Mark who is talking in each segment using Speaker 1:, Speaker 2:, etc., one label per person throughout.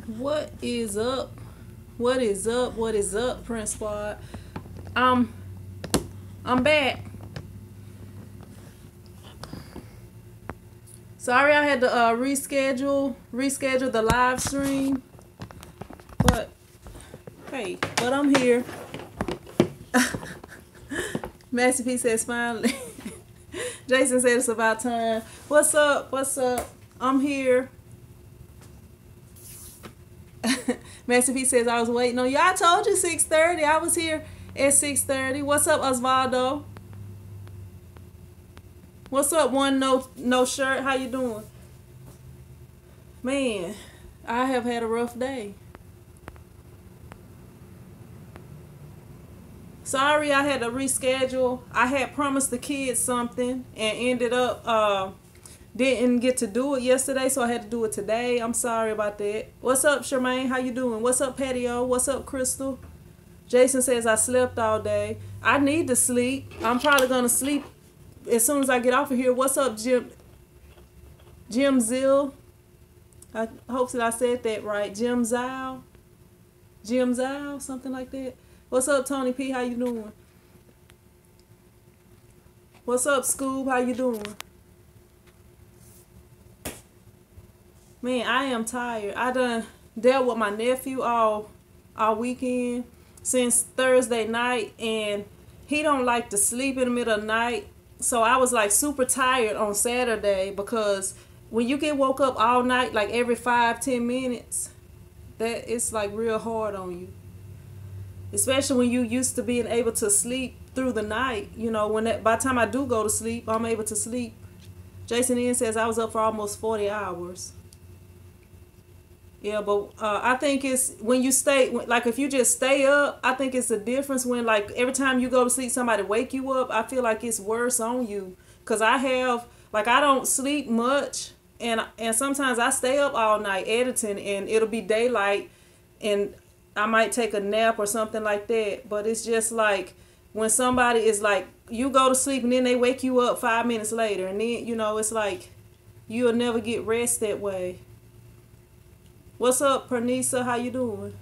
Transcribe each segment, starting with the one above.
Speaker 1: What is up? What is up? What is up, Prince Squad? I'm back. Sorry I had to reschedule the live stream. But hey, but I'm here. Master P says finally. Jason said it's about time. What's up? What's up? I'm here. Master P says I was waiting on you. I told you 6:30. I was here at 6:30. What's up, Osvaldo? What's up, one no shirt? How you doing? Man, I have had a rough day. Sorry I had to reschedule. I had promised the kids something and ended up didn't get to do it yesterday, so I had to do it today. I'm sorry about that. What's up, Charmaine? How you doing? What's up, Patio? What's up, Crystal? Jason says I slept all day. I need to sleep. I'm probably gonna sleep as soon as I get off of here. What's up, Jim Zill? I hope that I said that right. Jim Zile, something like that. What's up, Tony P? How you doing? What's up, Scoob? How you doing? Man, I am tired. I done dealt with my nephew all weekend since Thursday night, and he don't like to sleep in the middle of the night. So I was like super tired on Saturday, because when you get woke up all night, like every 5-10 minutes, that it's like real hard on you. Especially when you used to being able to sleep through the night. You know, by the time I do go to sleep, I'm able to sleep. Jason Ian says I was up for almost 40 hours. Yeah, but I think it's when you stay, like if you just stay up, I think it's a difference when like every time you go to sleep, somebody wake you up. I feel like it's worse on you. Because I don't sleep much, and sometimes I stay up all night editing, and it'll be daylight, and I might take a nap or something like that. But it's just like when somebody is like, you go to sleep and then they wake you up 5 minutes later, and then, you know, it's like you'll never get rest that way. What's up, Pernisa? How you doing?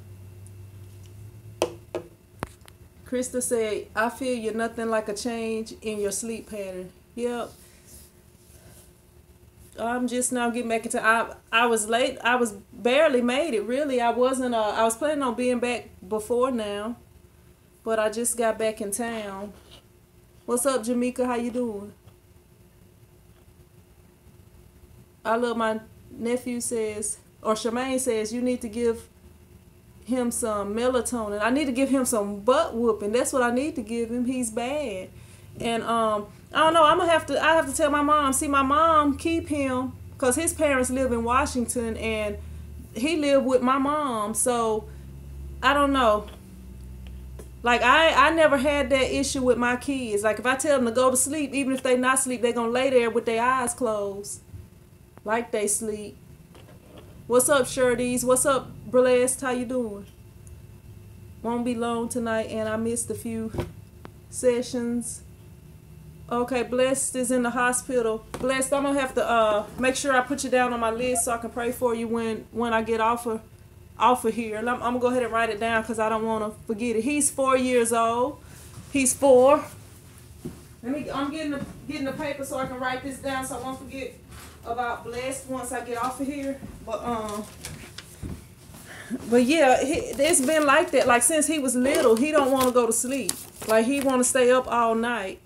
Speaker 1: Krista said, I feel you, nothing like a change in your sleep pattern. Yep. I'm just now getting back into, I was late. I was barely made it, really. I wasn't, I was planning on being back before now, but I just got back in town. What's up, Jamaica? How you doing? I love my nephew says, or Charmaine says, you need to give him some melatonin. I need to give him some butt whooping. That's what I need to give him. He's bad. And I don't know. I have to tell my mom. See, my mom keep him because his parents live in Washington and he lived with my mom. So I don't know. Like I never had that issue with my kids. Like if I tell them to go to sleep, even if they not sleep, they gonna lay there with their eyes closed, like they sleep. What's up, Shirties? What's up, Burlesque? How you doing? Won't be long tonight, and I missed a few sessions. Okay, Blessed is in the hospital. Blessed, I'm gonna have to make sure I put you down on my list so I can pray for you when I get off of here. I'm gonna go ahead and write it down because I don't want to forget it. He's 4 years old. He's 4. I'm getting the paper so I can write this down so I won't forget about Blessed once I get off of here. But yeah, it's been like that. Like since he was little, he don't want to go to sleep. Like he want to stay up all night.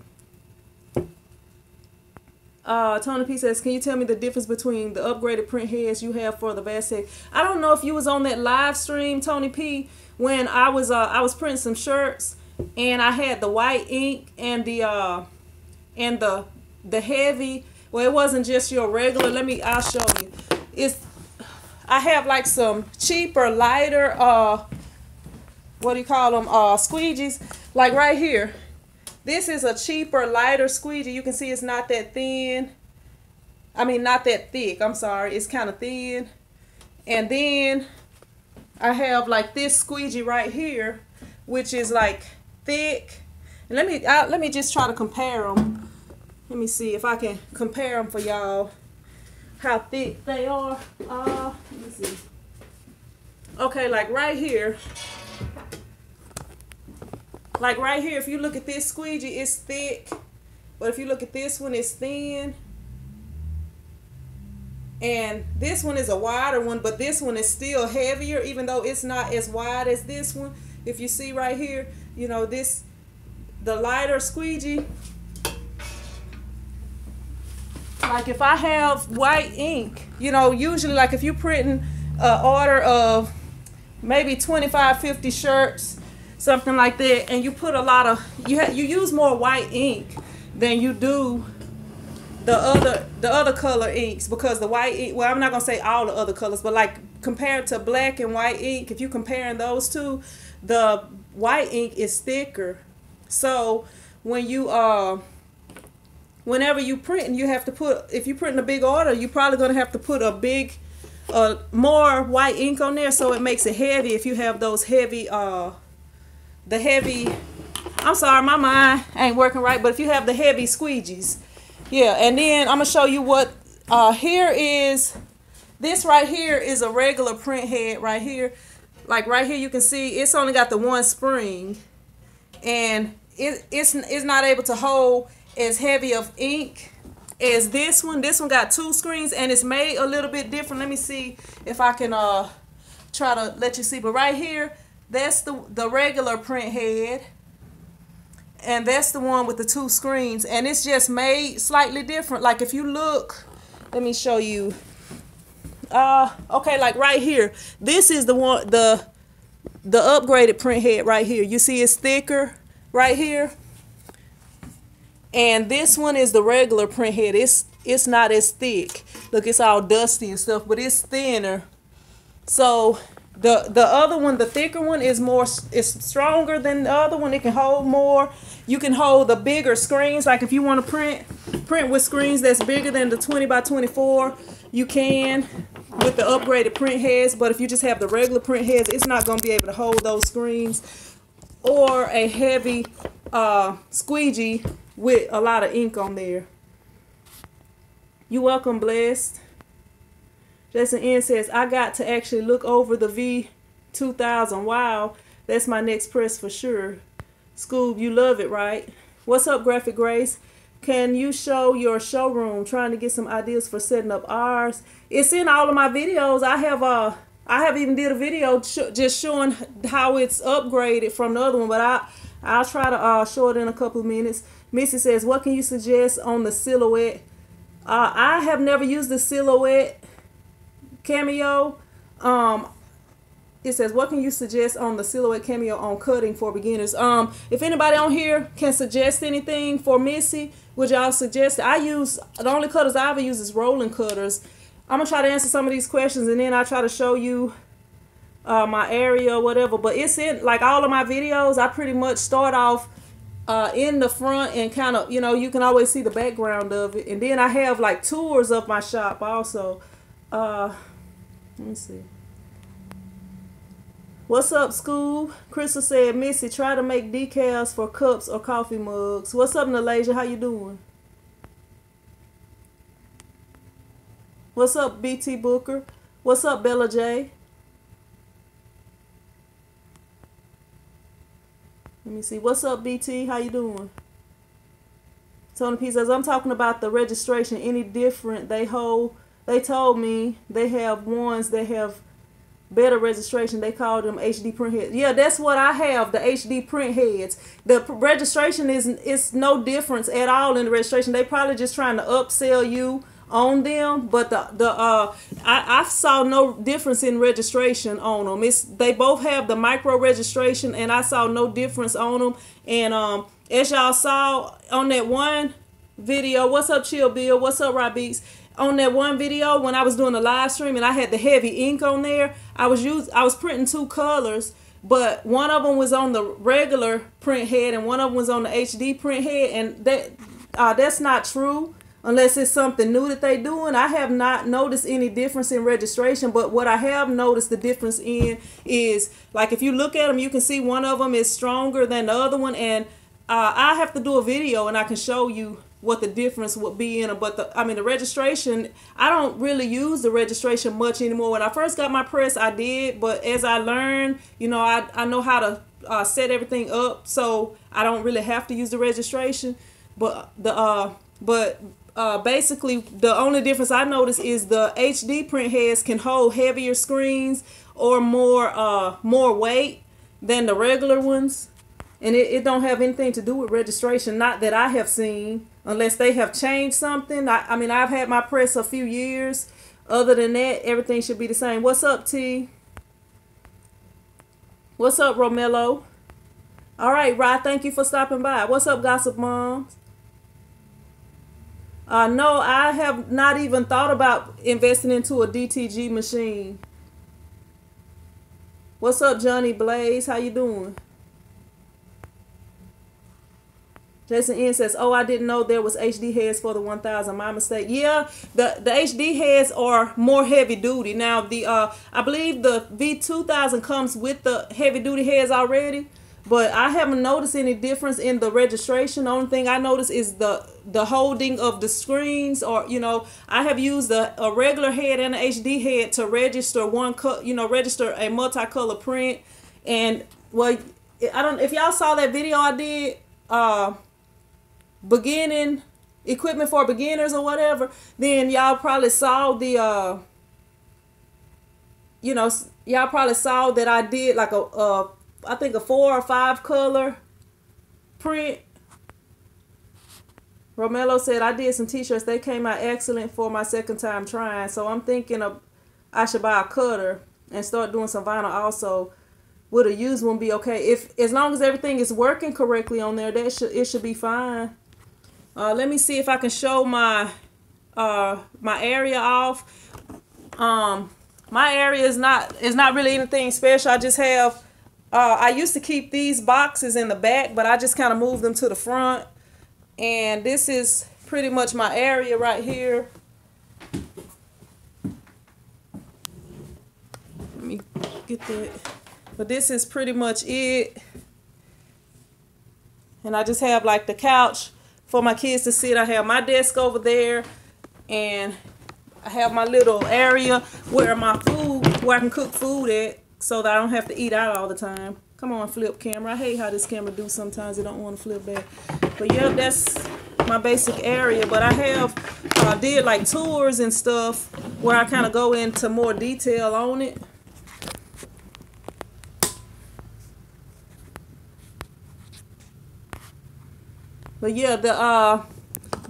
Speaker 1: Tony P says, can you tell me the difference between the upgraded print heads you have for the Vasek? I don't know if you was on that live stream, Tony P, when I was printing some shirts and I had the white ink and the heavy. Well, it wasn't just your regular. I'll show you. I have like some cheaper, lighter, what do you call them? Squeegees. Like right here. This is a cheaper, lighter squeegee. You can see it's not that thin. I mean, not that thick. I'm sorry. It's kind of thin. And then I have like this squeegee right here, which is like thick. And let me just try to compare them. Let me see if I can compare them for y'all, how thick they are. Let me see. Okay, like right here, if you look at this squeegee, it's thick. But if you look at this one, it's thin. And this one is a wider one, but this one is still heavier, even though it's not as wide as this one. If you see right here, you know, this, the lighter squeegee. Like if I have white ink, you know, usually like if you're printing an order of maybe 25, 50 shirts, something like that, and you put a lot of, you use more white ink than you do the other color inks, because the white ink, well, I'm not gonna say all the other colors, but like compared to black and white ink, if you're comparing those two, the white ink is thicker. So when you whenever you print, you have to put, if you print in a big order, you're probably gonna have to put a big more white ink on there, so it makes it heavy. If you have those heavy the heavy, I'm sorry, my mind ain't working right, but if you have the heavy squeegees, yeah. And then I'm gonna show you what here is. This right here is a regular print head right here. Like right here, you can see it's only got the one spring, and it's not able to hold as heavy of ink as this one. This one got two screens, and it's made a little bit different. Let me see if I can try to let you see. But right here, that's the regular print head, and that's the one with the two screens, and it's just made slightly different. Like if you look, let me show you. Okay, like right here, this is the one, the upgraded print head right here. You see it's thicker right here, and this one is the regular print head. It's not as thick. Look, it's all dusty and stuff, but it's thinner. So the other one, the thicker one, is stronger than the other one. It can hold more. You can hold the bigger screens. Like if you want to print with screens that's bigger than the 20 by 24, you can with the upgraded print heads. But if you just have the regular print heads, it's not going to be able to hold those screens or a heavy squeegee with a lot of ink on there. You're welcome, Blessed. Jason N says, I got to actually look over the V2000. Wow, that's my next press for sure. Scoob, you love it, right? What's up, Graphic Grace? Can you show your showroom? Trying to get some ideas for setting up ours. It's in all of my videos. I have even did a video just showing how it's upgraded from the other one, but I'll try to show it in a couple of minutes. Missy says, what can you suggest on the Silhouette? I have never used the Silhouette Cameo. It says, what can you suggest on the Silhouette Cameo on cutting for beginners? If anybody on here can suggest anything for Missy, would y'all suggest? The only cutters I ever use is rolling cutters. I'm gonna try to answer some of these questions, and then I try to show you my area or whatever. But it's in like all of my videos. I pretty much start off in the front and kind of, you know, you can always see the background of it, and then I have like tours of my shop also. Let me see. What's up, School? Crystal said, Missy, try to make decals for cups or coffee mugs. What's up, Nalasia? How you doing? What's up, BT Booker? What's up, Bella J? Let me see. What's up, BT? How you doing? Tony P says, I'm talking about the registration. Any different? They told me they have ones that have better registration. They call them HD print heads. Yeah, that's what I have, the HD print heads. The registration is no difference at all in the registration. They probably just trying to upsell you on them, but I saw no difference in registration on them. They both have the micro registration, and I saw no difference on them. And as y'all saw on that one video, what's up, Chill Bill? What's up, Rob Beats? On that one video when I was doing the live stream and I had the heavy ink on there, I was printing two colors, but one of them was on the regular print head and one of them was on the HD print head, and that's not true unless it's something new that they doing. I have not noticed any difference in registration, but what I have noticed the difference in is, like, if you look at them, you can see one of them is stronger than the other one, and I have to do a video and I can show you what the difference would be in them. But the registration, I don't really use the registration much anymore. When I first got my press, I did, but as I learned, I know how to set everything up, so I don't really have to use the registration. But basically the only difference I notice is the HD print heads can hold heavier screens or more weight than the regular ones. And it don't have anything to do with registration, not that I have seen, unless they have changed something. I've had my press a few years. Other than that, everything should be the same. What's up, T? What's up, Romello? All right, Rod, thank you for stopping by. What's up, Gossip Moms? No, I have not even thought about investing into a DTG machine. What's up, Johnny Blaze? How you doing? Jason N says, "Oh, I didn't know there was HD heads for the 1000. My mistake." Yeah, the HD heads are more heavy duty. Now I believe the V2000 comes with the heavy duty heads already, but I haven't noticed any difference in the registration. The only thing I notice is the holding of the screens, or I have used a regular head and an HD head to register register a multicolor print. And well, I don't, if y'all saw that video I did, beginning equipment for beginners or whatever, then y'all probably saw y'all probably saw that I did like I think a 4 or 5 color print. Romello said, "I did some t-shirts. They came out excellent for my second time trying. So I'm thinking I should buy a cutter and start doing some vinyl also. Would a used one be okay? As long as everything is working correctly on there, it should be fine." Let me see if I can show my area off. My area is not really anything special. I just have I used to keep these boxes in the back, but I just kind of moved them to the front. And this is pretty much my area right here. Let me get that. But this is pretty much it. And I just have like the couch for my kids to sit. I have my desk over there, and I have my little area where I can cook food at, so that I don't have to eat out all the time. Come on, flip camera. I hate how this camera do sometimes. It don't want to flip back. But yeah, that's my basic area. But I have did like tours and stuff where I kind of go into more detail on it. But yeah, the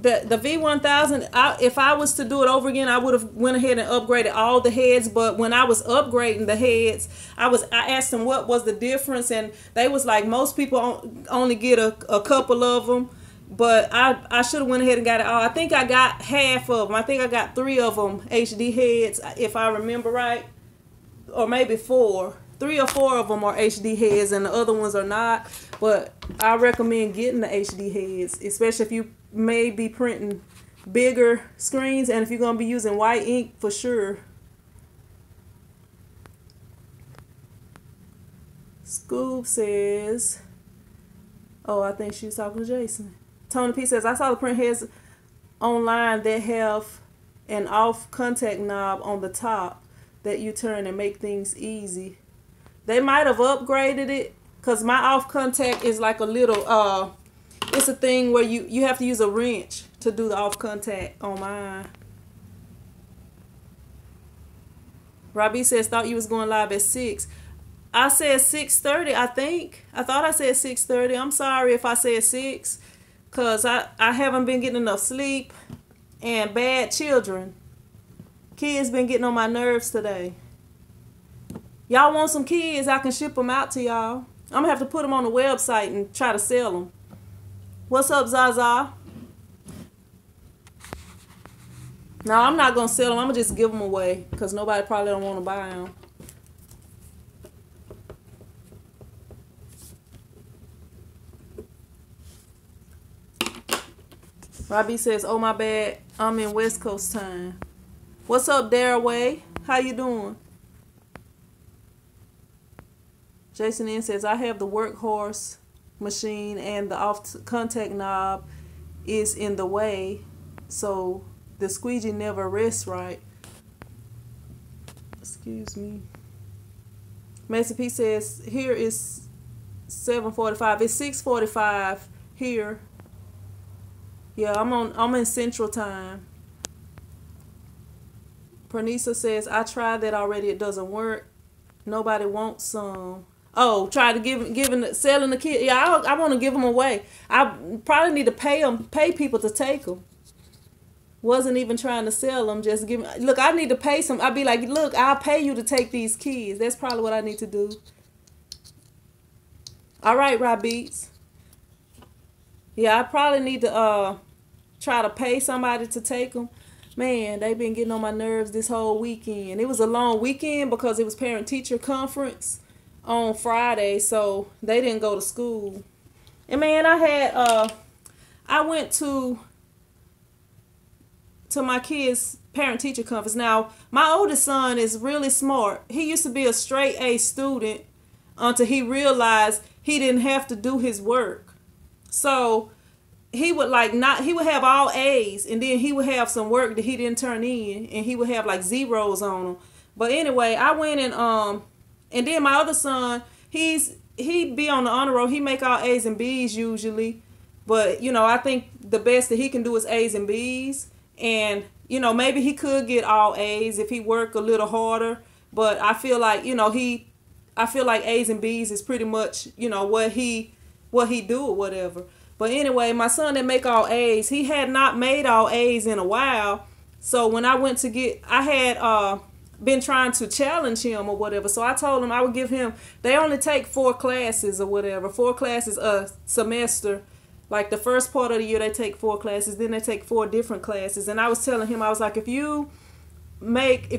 Speaker 1: V1000, if I was to do it over again, I would have went ahead and upgraded all the heads. But when I was upgrading the heads, I asked them what was the difference, and they was like, most people only get a couple of them. But I should have went ahead and got it all. I think I got half of them. I think I got 3 of them HD heads, if I remember right, or maybe 4. 3 or 4 of them are HD heads, and the other ones are not. But I recommend getting the HD heads, especially if you may be printing bigger screens, and if you're going to be using white ink for sure. Scoob says, oh, I think she was talking to Jason. Tony P says, "I saw the print heads online that have an off contact knob on the top that you turn and make things easy." They might have upgraded it, because my off contact is like a little, it's a thing where you have to use a wrench to do the off contact on mine. Robbie says, "Thought you was going live at 6. I said 6:30, I think. I thought I said 6:30. I'm sorry if I said 6, because I haven't been getting enough sleep, and bad children. Kids been getting on my nerves today. Y'all want some kids, I can ship them out to y'all. I'm going to have to put them on the website and try to sell them. What's up, Zaza? No, I'm not going to sell them. I'm going to just give them away, because nobody probably don't want to buy them. Robbie says, "Oh, my bad. I'm in West Coast time." What's up, Daraway? How you doing? Jason N says, "I have the workhorse machine and the off contact knob is in the way, so the squeegee never rests right. Excuse me. Master P says here is 7:45. It's 6:45 here. Yeah, I'm in Central Time. Pernisa says I tried that already. It doesn't work. Nobody wants some. Oh, try to selling the kid. Yeah, I want to give them away. I probably need to pay people to take them. Wasn't even trying to sell them. Just give. Look, I need to pay some. I'd be like, look, I'll pay you to take these kids. That's probably what I need to do. All right, Rob Beats. Yeah, I probably need to try to pay somebody to take them. Man, they've been getting on my nerves this whole weekend. It was a long weekend because it was parent-teacher conference on Friday, so they didn't go to school. And man, I went to my kids' parent-teacher conference. Now, my oldest son is really smart. He used to be a straight A student until he realized he didn't have to do his work. So he would he would have all A's, and then he would have some work that he didn't turn in, and he would have like zeros on them. But anyway, I went and then my other son, he be on the honor roll. He make all A's and B's usually, but you know, I think the best that he can do is A's and B's, and you know, maybe he could get all A's if he work a little harder. But I feel like, you know, I feel like A's and B's is pretty much, you know, what he do or whatever. But anyway, my son that make all A's, he had not made all A's in a while. So when I went to I had been trying to challenge him or whatever. So I told him I would give him, they only take 4 classes or whatever, 4 classes a semester. Like the first part of the year they take 4 classes, then they take 4 different classes. And I was telling him, I was like, if you make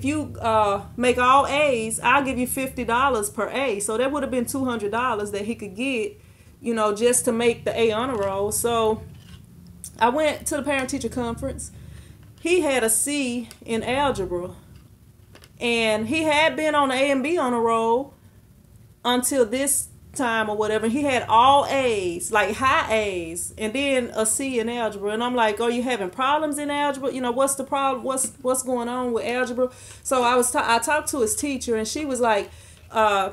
Speaker 1: all A's, I'll give you $50 per A. So that would have been $200 that he could get, you know, just to make the A honor roll. So I went to the parent-teacher conference. He had a C in algebra. And he had been on the A and B honor roll until this time or whatever. He had all A's, like high A's, and then a C in algebra. And I'm like, are you having problems in algebra? You know, what's the problem? What's going on with algebra? So I talked to his teacher, and she was like,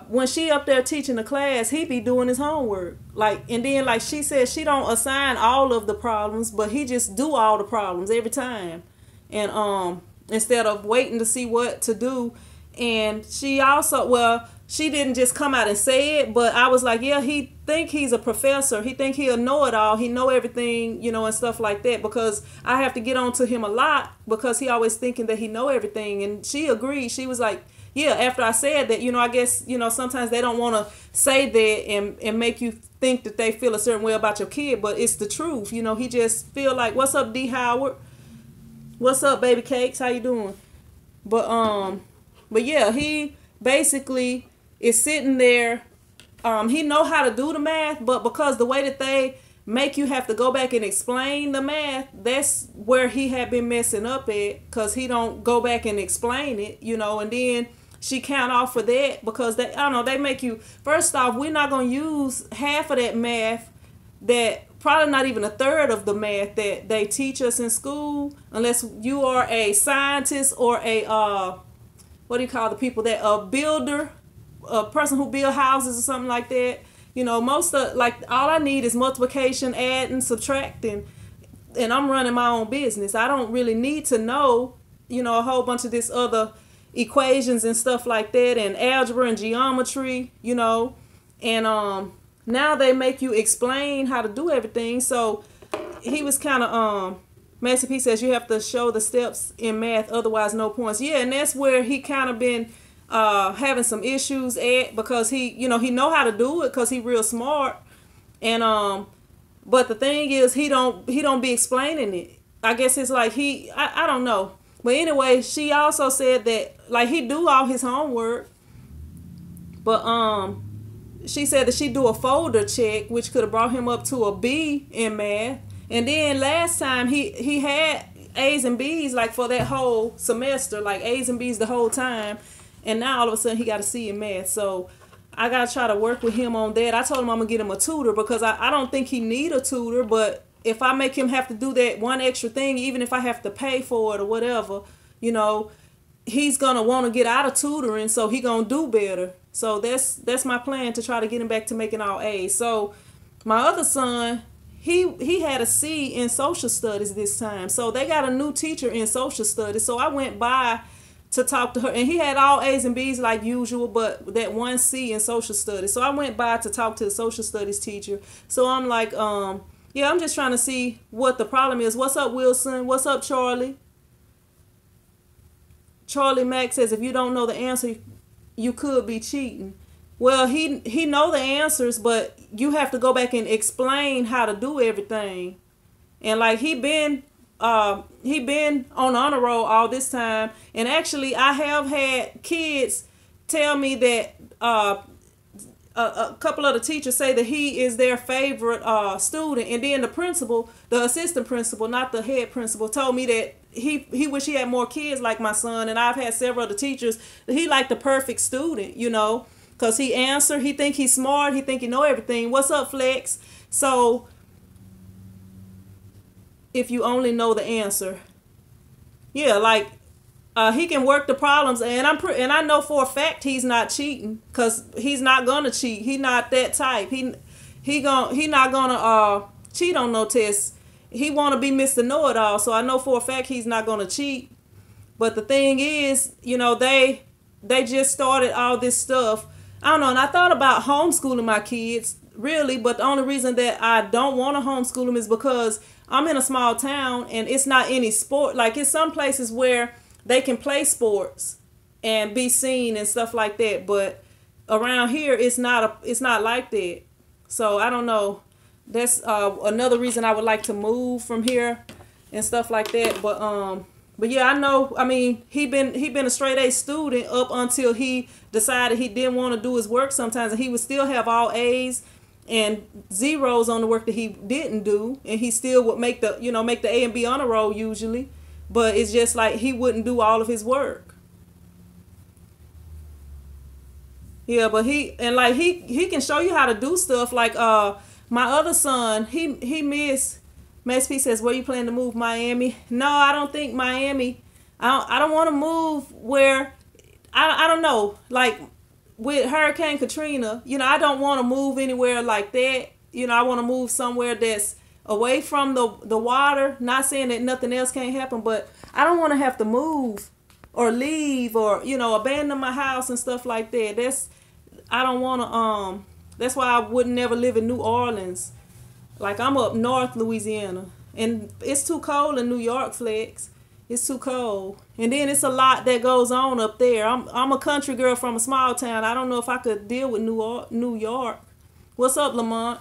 Speaker 1: when she up there teaching the class, he be doing his homework. And then she said, she don't assign all of the problems, but he just do all the problems every time. And instead of waiting to see what to do. And she also, she didn't just come out and say it, but I was like, yeah, he think he's a professor. He think he'll know it all. He know everything, you know, and stuff like that, because I have to get on to him a lot because he always thinking that he know everything. And she agreed. She was like, yeah, after I said that, you know, I guess, you know, sometimes they don't want to say that and make you think that they feel a certain way about your kid, but it's the truth. You know, he just feel like, what's up, D. Howard? What's up, baby cakes? How you doing? But yeah, he basically is sitting there. He know how to do the math, but because the way that they make you have to go back and explain the math, that's where he had been messing up at, because he don't go back and explain it, you know. And then she count off for that because they, I don't know, they make you, first off, we're not going to use half of that math, that probably not even a third of the math that they teach us in school, unless you are a scientist or a what do you call the people that a builder, a person who build houses or something like that. You know, most of, like, all I need is multiplication, adding, subtracting, and I'm running my own business. I don't really need to know, you know, a whole bunch of this other equations and stuff like that, and algebra and geometry, you know. And now they make you explain how to do everything. So he was kind of Master P says you have to show the steps in math, otherwise no points. Yeah, and that's where he kind of been having some issues at, because he, you know, he know how to do it because he real smart. And but the thing is, he don't be explaining it. I guess it's like I don't know. But anyway, she also said that, like, he do all his homework, but she said that she do a folder check, which could have brought him up to a B in math. And then last time he had A's and B's, like, for that whole semester, like A's and B's the whole time. And now all of a sudden he got a C in math. So I got to try to work with him on that. I told him I'm going to get him a tutor, because I don't think he need a tutor, but if I make him have to do that one extra thing, even if I have to pay for it or whatever, you know, he's gonna want to get out of tutoring, so he gonna do better. So that's my plan, to try to get him back to making all A's. So my other son, he had a C in social studies this time. So they got a new teacher in social studies. So I went by to talk to her, and he had all A's and B's like usual, but that one C in social studies. So I went by to talk to the social studies teacher. So I'm like, yeah, I'm just trying to see what the problem is. What's up, Wilson? What's up, Charlie? Charlie Mack says, if you don't know the answer, you could be cheating. Well, he know the answers, but you have to go back and explain how to do everything. And like he been on honor roll all this time, and actually I have had kids tell me that a couple of the teachers say that he is their favorite student, and then the assistant principal, not the head principal, told me that he wish he had more kids like my son. And I've had several of the teachers that he like the perfect student, you know, because he answer, he think he's smart, he think he know everything. What's up, Flex? So if you only know the answer, yeah, like he can work the problems, and I know for a fact he's not cheating, because he's not gonna cheat. He not that type. He not gonna cheat on no tests. He want to be Mr. Know-It-All, so I know for a fact he's not gonna cheat. But the thing is, you know, they just started all this stuff. I don't know, and I thought about homeschooling my kids, really, but the only reason that I don't want to homeschool them is because I'm in a small town, and it's not any sport. Like, it's some places where they can play sports and be seen and stuff like that, but around here it's not like that. So I don't know. That's another reason I would like to move from here and stuff like that. But yeah, I know. I mean, he been a straight A student up until he decided he didn't want to do his work sometimes, and he would still have all A's and zeros on the work that he didn't do, and he still would make the A and B honor roll usually. But it's just like he wouldn't do all of his work. Yeah, but he can show you how to do stuff. Like my other son, he missed. Max P says, where you plan to move? Miami? No, I don't think Miami. I don't want to move where, I don't know, like with Hurricane Katrina, you know, I don't want to move anywhere like that. You know, I want to move somewhere that's away from the water. Not saying that nothing else can't happen, but I don't want to have to move or leave or, you know, abandon my house and stuff like that. I don't want to, that's why I would never live in New Orleans. Like, I'm up north Louisiana, and it's too cold in New York, Flex. It's too cold. And then it's a lot that goes on up there. I'm a country girl from a small town. I don't know if I could deal with New York. What's up, Lamont?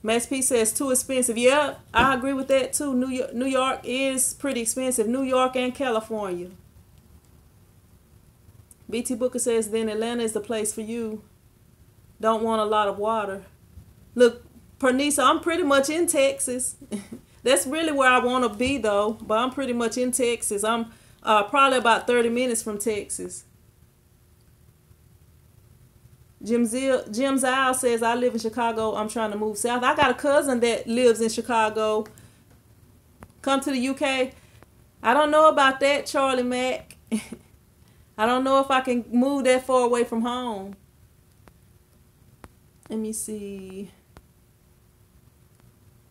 Speaker 1: Max P says too expensive. Yeah, I agree with that too. New York is pretty expensive. New York and California. BT Booker says then Atlanta is the place for you. Don't want a lot of water. Look, Pernisa, I'm pretty much in Texas. That's really where I want to be though. But I'm pretty much in Texas. I'm probably about 30 minutes from Texas. Jim Zile says, I live in Chicago. I'm trying to move south. I got a cousin that lives in Chicago. Come to the UK. I don't know about that, Charlie Mack. I don't know if I can move that far away from home. Let me see.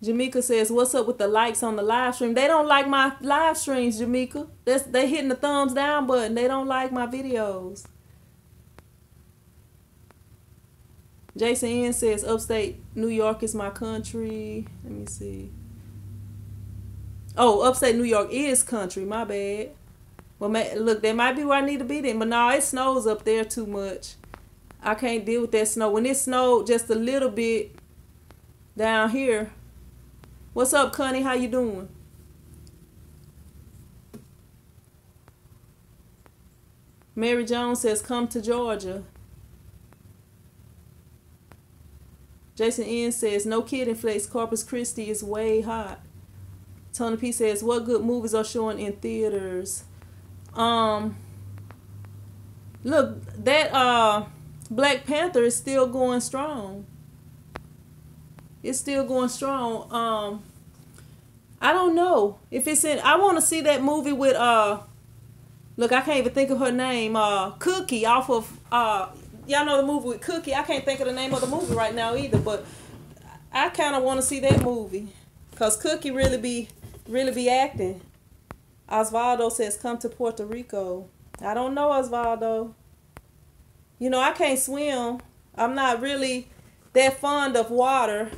Speaker 1: Jamaica says, what's up with the likes on the live stream? They don't like my live streams, Jamaica. They hitting the thumbs down button. They don't like my videos. Jason N says, upstate New York is my country. Let me see. Oh, upstate New York is country. My bad. Well, look, that might be where I need to be then. But no, it snows up there too much. I can't deal with that snow. When it snowed just a little bit down here. What's up, Connie? How you doing? Mary Jones says, come to Georgia. Jason N says, no kidding, Flex. Corpus Christi is way hot. Tony P says, what good movies are showing in theaters? Look, that Black Panther is still going strong. It's still going strong. I don't know if it's in. I want to see that movie with Look, I can't even think of her name. Cookie off of y'all know the movie with Cookie. I can't think of the name of the movie right now either, but I kind of want to see that movie cause Cookie really be acting. Osvaldo says come to Puerto Rico. I don't know, Osvaldo. You know I can't swim. I'm not really that fond of water.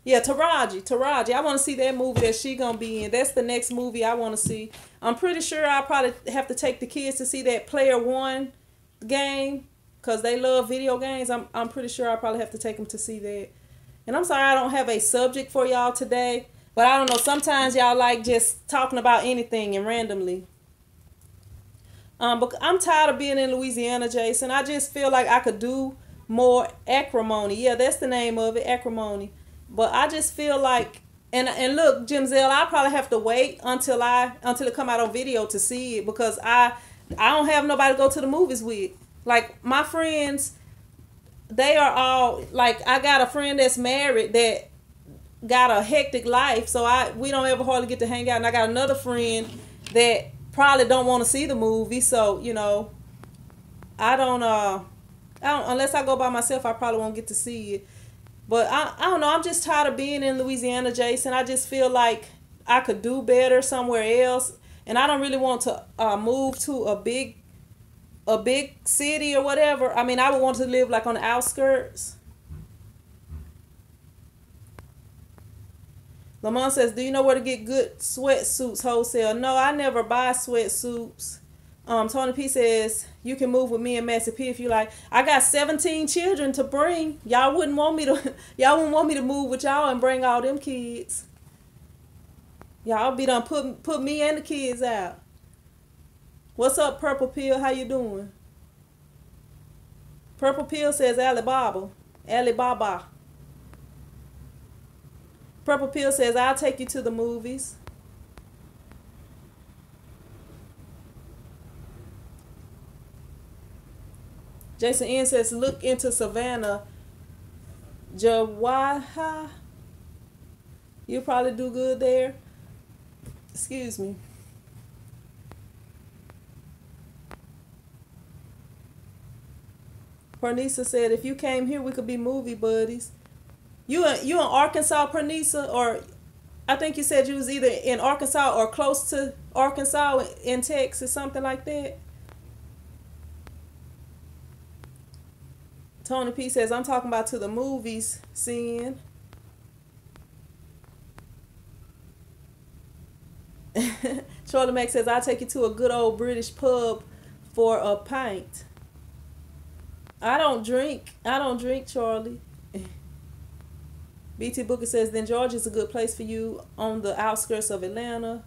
Speaker 1: Yeah, Taraji. I want to see that movie that she gonna be in. That's the next movie I want to see. I'm pretty sure I'll probably have to take the kids to see that Player One game because they love video games. I'm pretty sure I'll probably have to take them to see that. And I'm sorry I don't have a subject for y'all today, but I don't know. Sometimes y'all like just talking about anything and randomly. But I'm tired of being in Louisiana, Jason. I just feel like I could do more acrimony. Yeah, that's the name of it, acrimony. But I just feel like, and look, Jim Zell, I'll probably have to wait until it come out on video to see it because I don't have nobody to go to the movies with. Like my friends, they are all like I got a friend that's married that got a hectic life, so we don't ever hardly get to hang out. And I got another friend that probably don't want to see the movie, so you know, I don't unless I go by myself, I probably won't get to see it. But I don't know. I'm just tired of being in Louisiana, Jason. I just feel like I could do better somewhere else, and I don't really want to move to a big city or whatever. I mean, I would want to live like on the outskirts. Lamont says, "Do you know where to get good sweatsuits wholesale?" No, I never buy sweatsuits. Tony P says, you can move with me and Massey P if you like. I got 17 children to bring. Y'all wouldn't want me to move with y'all and bring all them kids. Y'all be done put me and the kids out. What's up, Purple Pill? How you doing? Purple Pill says Alibaba. Purple Pill says I'll take you to the movies. Jason N says, look into Savannah. Jawaha. You'll probably do good there. Excuse me. Pernisa said, if you came here, we could be movie buddies. You in Arkansas, Pernisa? Or I think you said you was either in Arkansas or close to Arkansas in Texas, something like that. Tony P says, I'm talking about to the movies, seeing. Charlie Mack says, I'll take you to a good old British pub for a pint. I don't drink, Charlie. BT Booker says, then Georgia's a good place for you on the outskirts of Atlanta.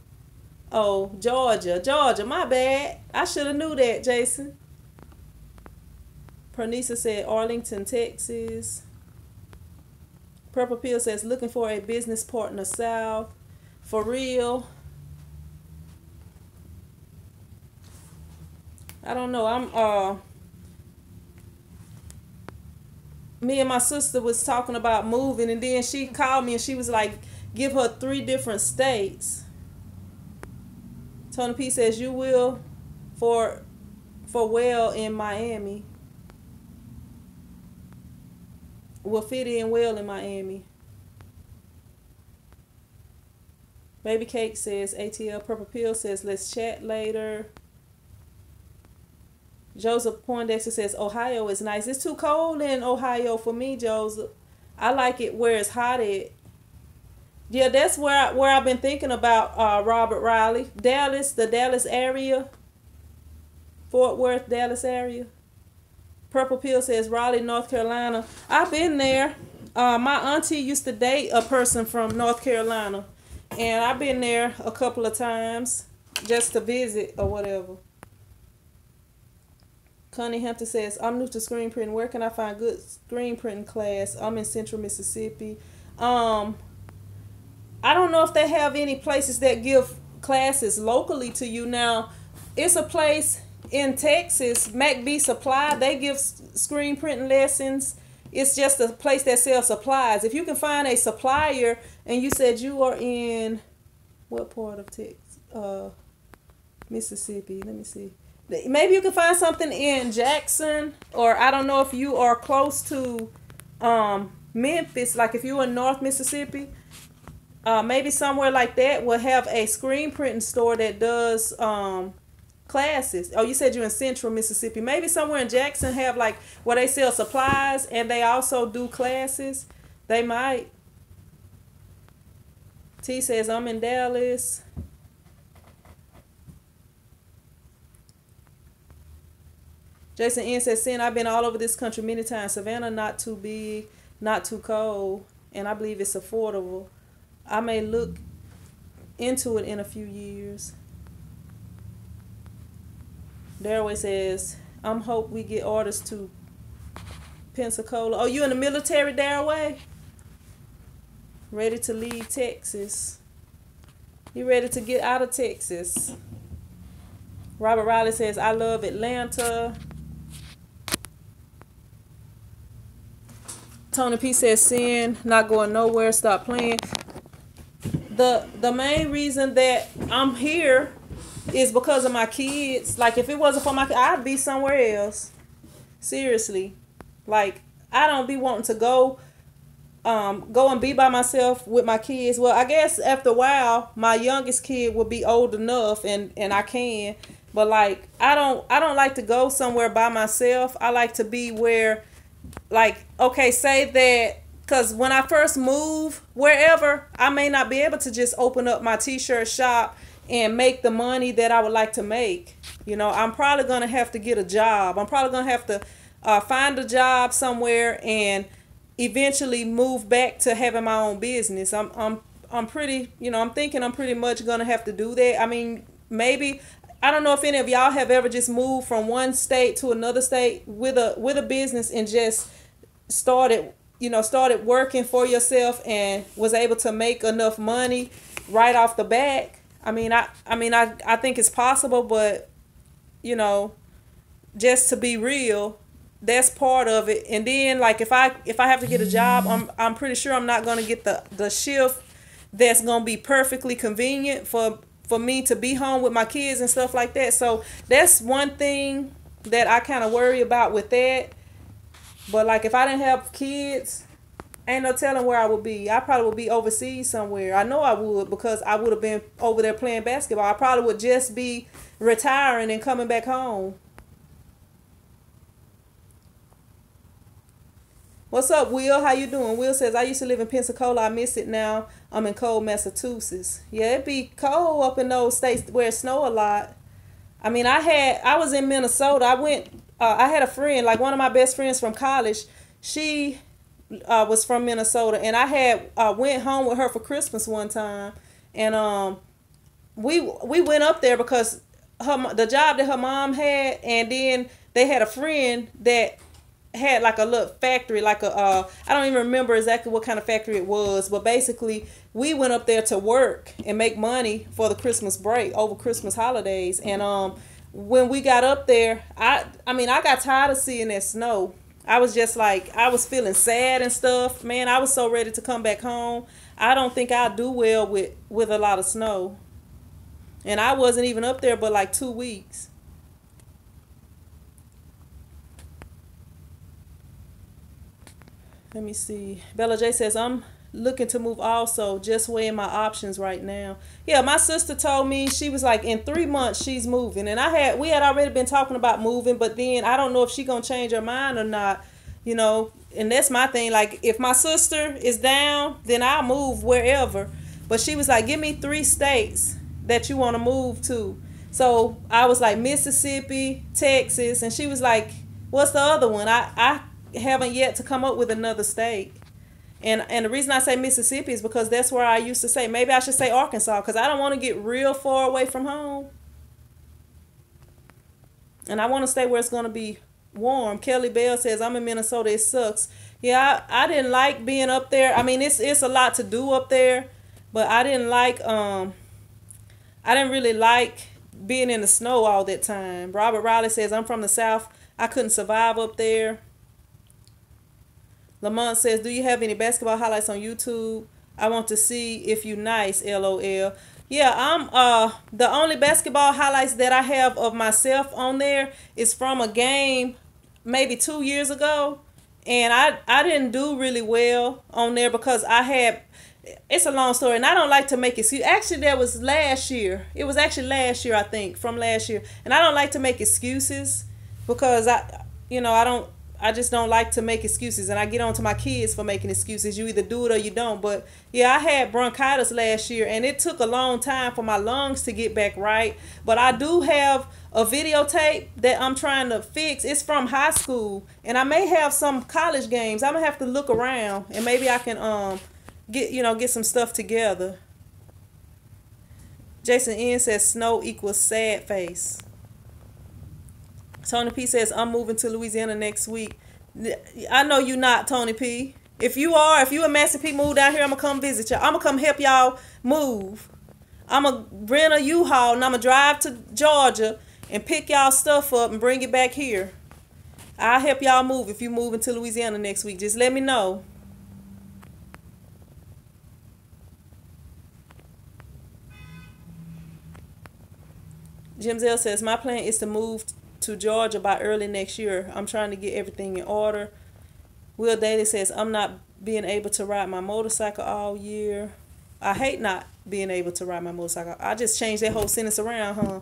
Speaker 1: Oh, Georgia, my bad. I should have knew that, Jason. Pernisa said Arlington, Texas. Purple Pill says looking for a business partner south. For real. I don't know. Me and my sister was talking about moving, and then she called me and she was like, give her 3 different states. Tony P says you will for well in Miami. Will fit in well in Miami. Baby Cake says ATL. Purple Pill says let's chat later. Joseph Poindexter says Ohio is nice. It's too cold in Ohio for me, Joseph. I like it where it's hot at. Yeah, that's where I've been thinking about Robert Riley. Dallas, the Dallas area. Fort Worth, Dallas area. Purple Pill says Raleigh, North Carolina. I've been there. My auntie used to date a person from North Carolina. And I've been there a couple of times just to visit or whatever. Connie Hampton says, I'm new to screen printing. Where can I find good screen printing class? I'm in Central Mississippi. I don't know if they have any places that give classes locally to you. Now, it's a place in Texas, MacB Supply. They give screen printing lessons. It's just a place that sells supplies. If you can find a supplier, and you said you are in what part of Texas? Mississippi. Let me see. Maybe you can find something in Jackson, or I don't know if you are close to Memphis. Like if you're in North Mississippi, maybe somewhere like that will have a screen printing store that does classes. Oh, you said you're in Central Mississippi. Maybe somewhere in Jackson have like where they sell supplies and they also do classes. They might. T says I'm in Dallas. Jason N says, Sin, I've been all over this country many times. Savannah, not too big, not too cold, and I believe it's affordable. I may look into it in a few years. Darway says, I'm hope we get orders to Pensacola. Oh, you in the military, Darway? Ready to leave Texas. You ready to get out of Texas? Robert Riley says, I love Atlanta. Tony P says, Sin, not going nowhere, stop playing. The main reason that I'm here is because of my kids. Like, if it wasn't for my kids, I'd be somewhere else. Seriously. Like, I don't be wanting to go and be by myself with my kids. Well, I guess after a while, my youngest kid will be old enough and I can. But, like, I don't like to go somewhere by myself. I like to be where, like, okay, say that, because when I first move wherever, I may not be able to just open up my t-shirt shop and make the money that I would like to make. You know, I'm probably going to have to get a job. I'm probably going to have to find a job somewhere and eventually move back to having my own business. I'm pretty, you know, I'm thinking I'm pretty much going to have to do that. I mean, maybe, I don't know if any of y'all have ever just moved from one state to another state with a business and just started working for yourself and was able to make enough money right off the bat. I mean, I think it's possible, but, you know, just to be real, that's part of it. And then, like, if I have to get a job, I'm pretty sure I'm not going to get the shift that's going to be perfectly convenient for me to be home with my kids and stuff like that. So that's one thing that I kind of worry about with that. But, like, if I didn't have kids, ain't no telling where I would be. I probably would be overseas somewhere. I know I would, because I would have been over there playing basketball. I probably would just be retiring and coming back home. What's up, Will? How you doing? Will says, I used to live in Pensacola. I miss it now. I'm in cold Massachusetts. Yeah, it'd be cold up in those states where it snow a lot. I mean, I was in Minnesota. I had a friend, like one of my best friends from college. She was from Minnesota, and I had went home with her for Christmas one time, and we went up there because the job that her mom had, and then they had a friend that had like a little factory, like I don't even remember exactly what kind of factory it was, but basically we went up there to work and make money for the Christmas break over Christmas holidays. And when we got up there, I got tired of seeing that snow. I was just like, I was feeling sad and stuff. Man, I was so ready to come back home. I don't think I'd do well with a lot of snow. And I wasn't even up there but like 2 weeks. Let me see. Bella J says, I'm looking to move also, just weighing my options right now. Yeah, my sister told me, she was like, in 3 months she's moving. And we had already been talking about moving, but then I don't know if she gonna change her mind or not, you know. And that's my thing. Like, if my sister is down, then I'll move wherever. But she was like, give me 3 states that you want to move to. So I was like, Mississippi, Texas, and she was like, what's the other one? I haven't yet to come up with another state. And the reason I say Mississippi is because that's where I used to say. Maybe I should say Arkansas, because I don't want to get real far away from home. And I want to stay where it's going to be warm. Kelly Bell says, I'm in Minnesota. It sucks. Yeah, I didn't like being up there. I mean, it's a lot to do up there. But I didn't really like being in the snow all that time. Robert Riley says, I'm from the South. I couldn't survive up there. Lamont says, do you have any basketball highlights on YouTube? I want to see if you nice, LOL. Yeah, I'm the only basketball highlights that I have of myself on there is from a game maybe 2 years ago. And I didn't do really well on there because I had, it's a long story, and I don't like to make excuses. Actually, that was last year. It was actually last year, I think, from last year. And I don't like to make excuses because I just don't like to make excuses, and I get on to my kids for making excuses. You either do it or you don't. But yeah, I had bronchitis last year, and it took a long time for my lungs to get back right. But I do have a videotape that I'm trying to fix. It's from high school, and I may have some college games. I'm gonna have to look around, and maybe I can get some stuff together. Jason N says snow equals sad face. Tony P says, I'm moving to Louisiana next week. I know you not, Tony P. If you a Master P, move down here, I'm going to come visit y'all. I'm going to come help y'all move. I'm going to rent a U-Haul, and I'm going to drive to Georgia and pick y'all stuff up and bring it back here. I'll help y'all move if you move into Louisiana next week. Just let me know. Jim Zell says, my plan is to move to Georgia by early next year. I'm trying to get everything in order. Will Daly says, I'm not being able to ride my motorcycle all year. I hate not being able to ride my motorcycle. I just changed that whole sentence around, huh?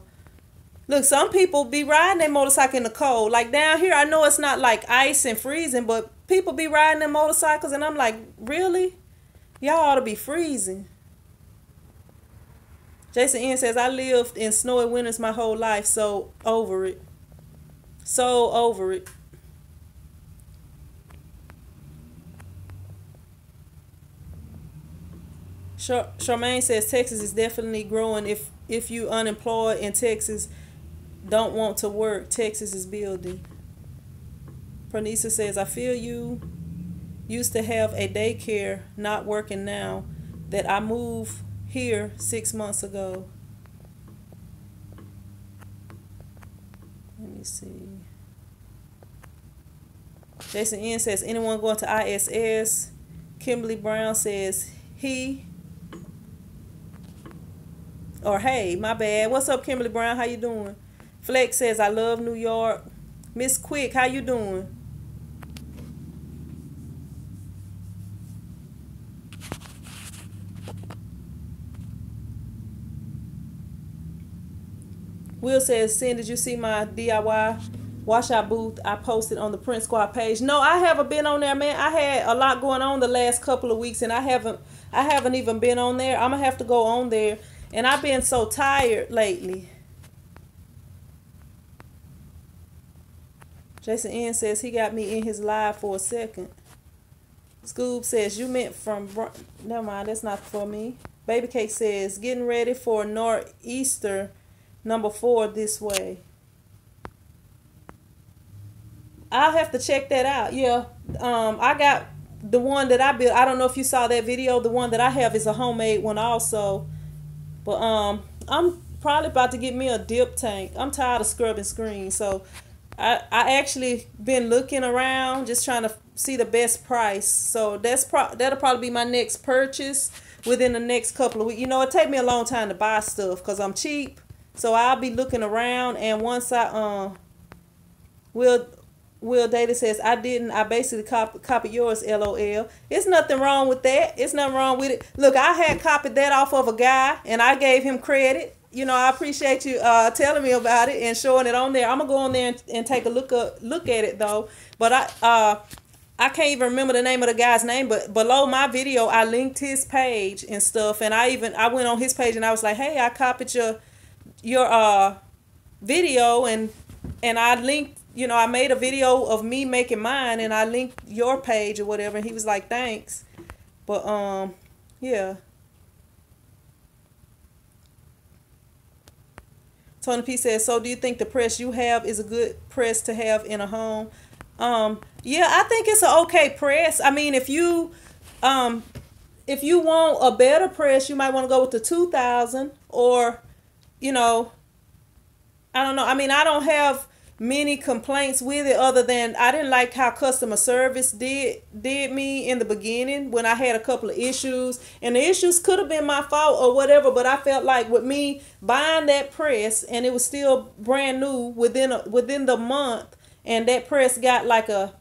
Speaker 1: Look, some people be riding their motorcycle in the cold. Like down here, I know it's not like ice and freezing, but people be riding their motorcycles, and I'm like, really? Y'all ought to be freezing. Jason N says, I lived in snowy winters my whole life, so over it. So over it. Charmaine says Texas is definitely growing. If you unemployed in Texas, don't want to work, Texas is building. Pranisa says, I feel you. Used to have a daycare, not working now. That I moved here 6 months ago. Let me see. Jason N says, anyone going to ISS? Kimberly Brown says, he. Or hey, my bad. What's up, Kimberly Brown? How you doing? Flex says, I love New York. Miss Quick, how you doing? Will says, Sin, did you see my DIY washout booth I posted on the Print Squad page? No, I haven't been on there, man. I had a lot going on the last couple of weeks, and I haven't even been on there. I'm gonna have to go on there, and I've been so tired lately. Jason N says he got me in his live for a second. Scoob says, you meant from... Never mind, that's not for me. Baby Cake says, getting ready for Nor'easter number 4 this way. I'll have to check that out. Yeah, I got the one that I built. I don't know if you saw that video. The one that I have is a homemade one also. But I'm probably about to get me a dip tank. I'm tired of scrubbing screens, so I actually been looking around, just trying to see the best price. So that'll probably be my next purchase within the next couple of weeks. You know, it take me a long time to buy stuff because I'm cheap. So I'll be looking around, and once I Will Data says, I basically copy yours, LOL. It's nothing wrong with that. It's nothing wrong with it. Look, I had copied that off of a guy, and I gave him credit. You know, I appreciate you telling me about it and showing it on there. I'm going to go on there and take a look at it, though. But I can't even remember the name of the guy's name, but below my video, I linked his page and stuff. And I went on his page, and I was like, hey, I copied your video, and I linked, you know, I made a video of me making mine, and I linked your page or whatever, and he was like, thanks. But yeah. Tony P says, so do you think the press you have is a good press to have in a home? Yeah, I think it's an okay press. I mean, if you want a better press, you might want to go with the 2000, or, you know, I don't know. I mean, I don't have many complaints with it, other than I didn't like how customer service did me in the beginning when I had a couple of issues, and the issues could have been my fault or whatever, but I felt like with me buying that press, and it was still brand new within the month, and that press got like I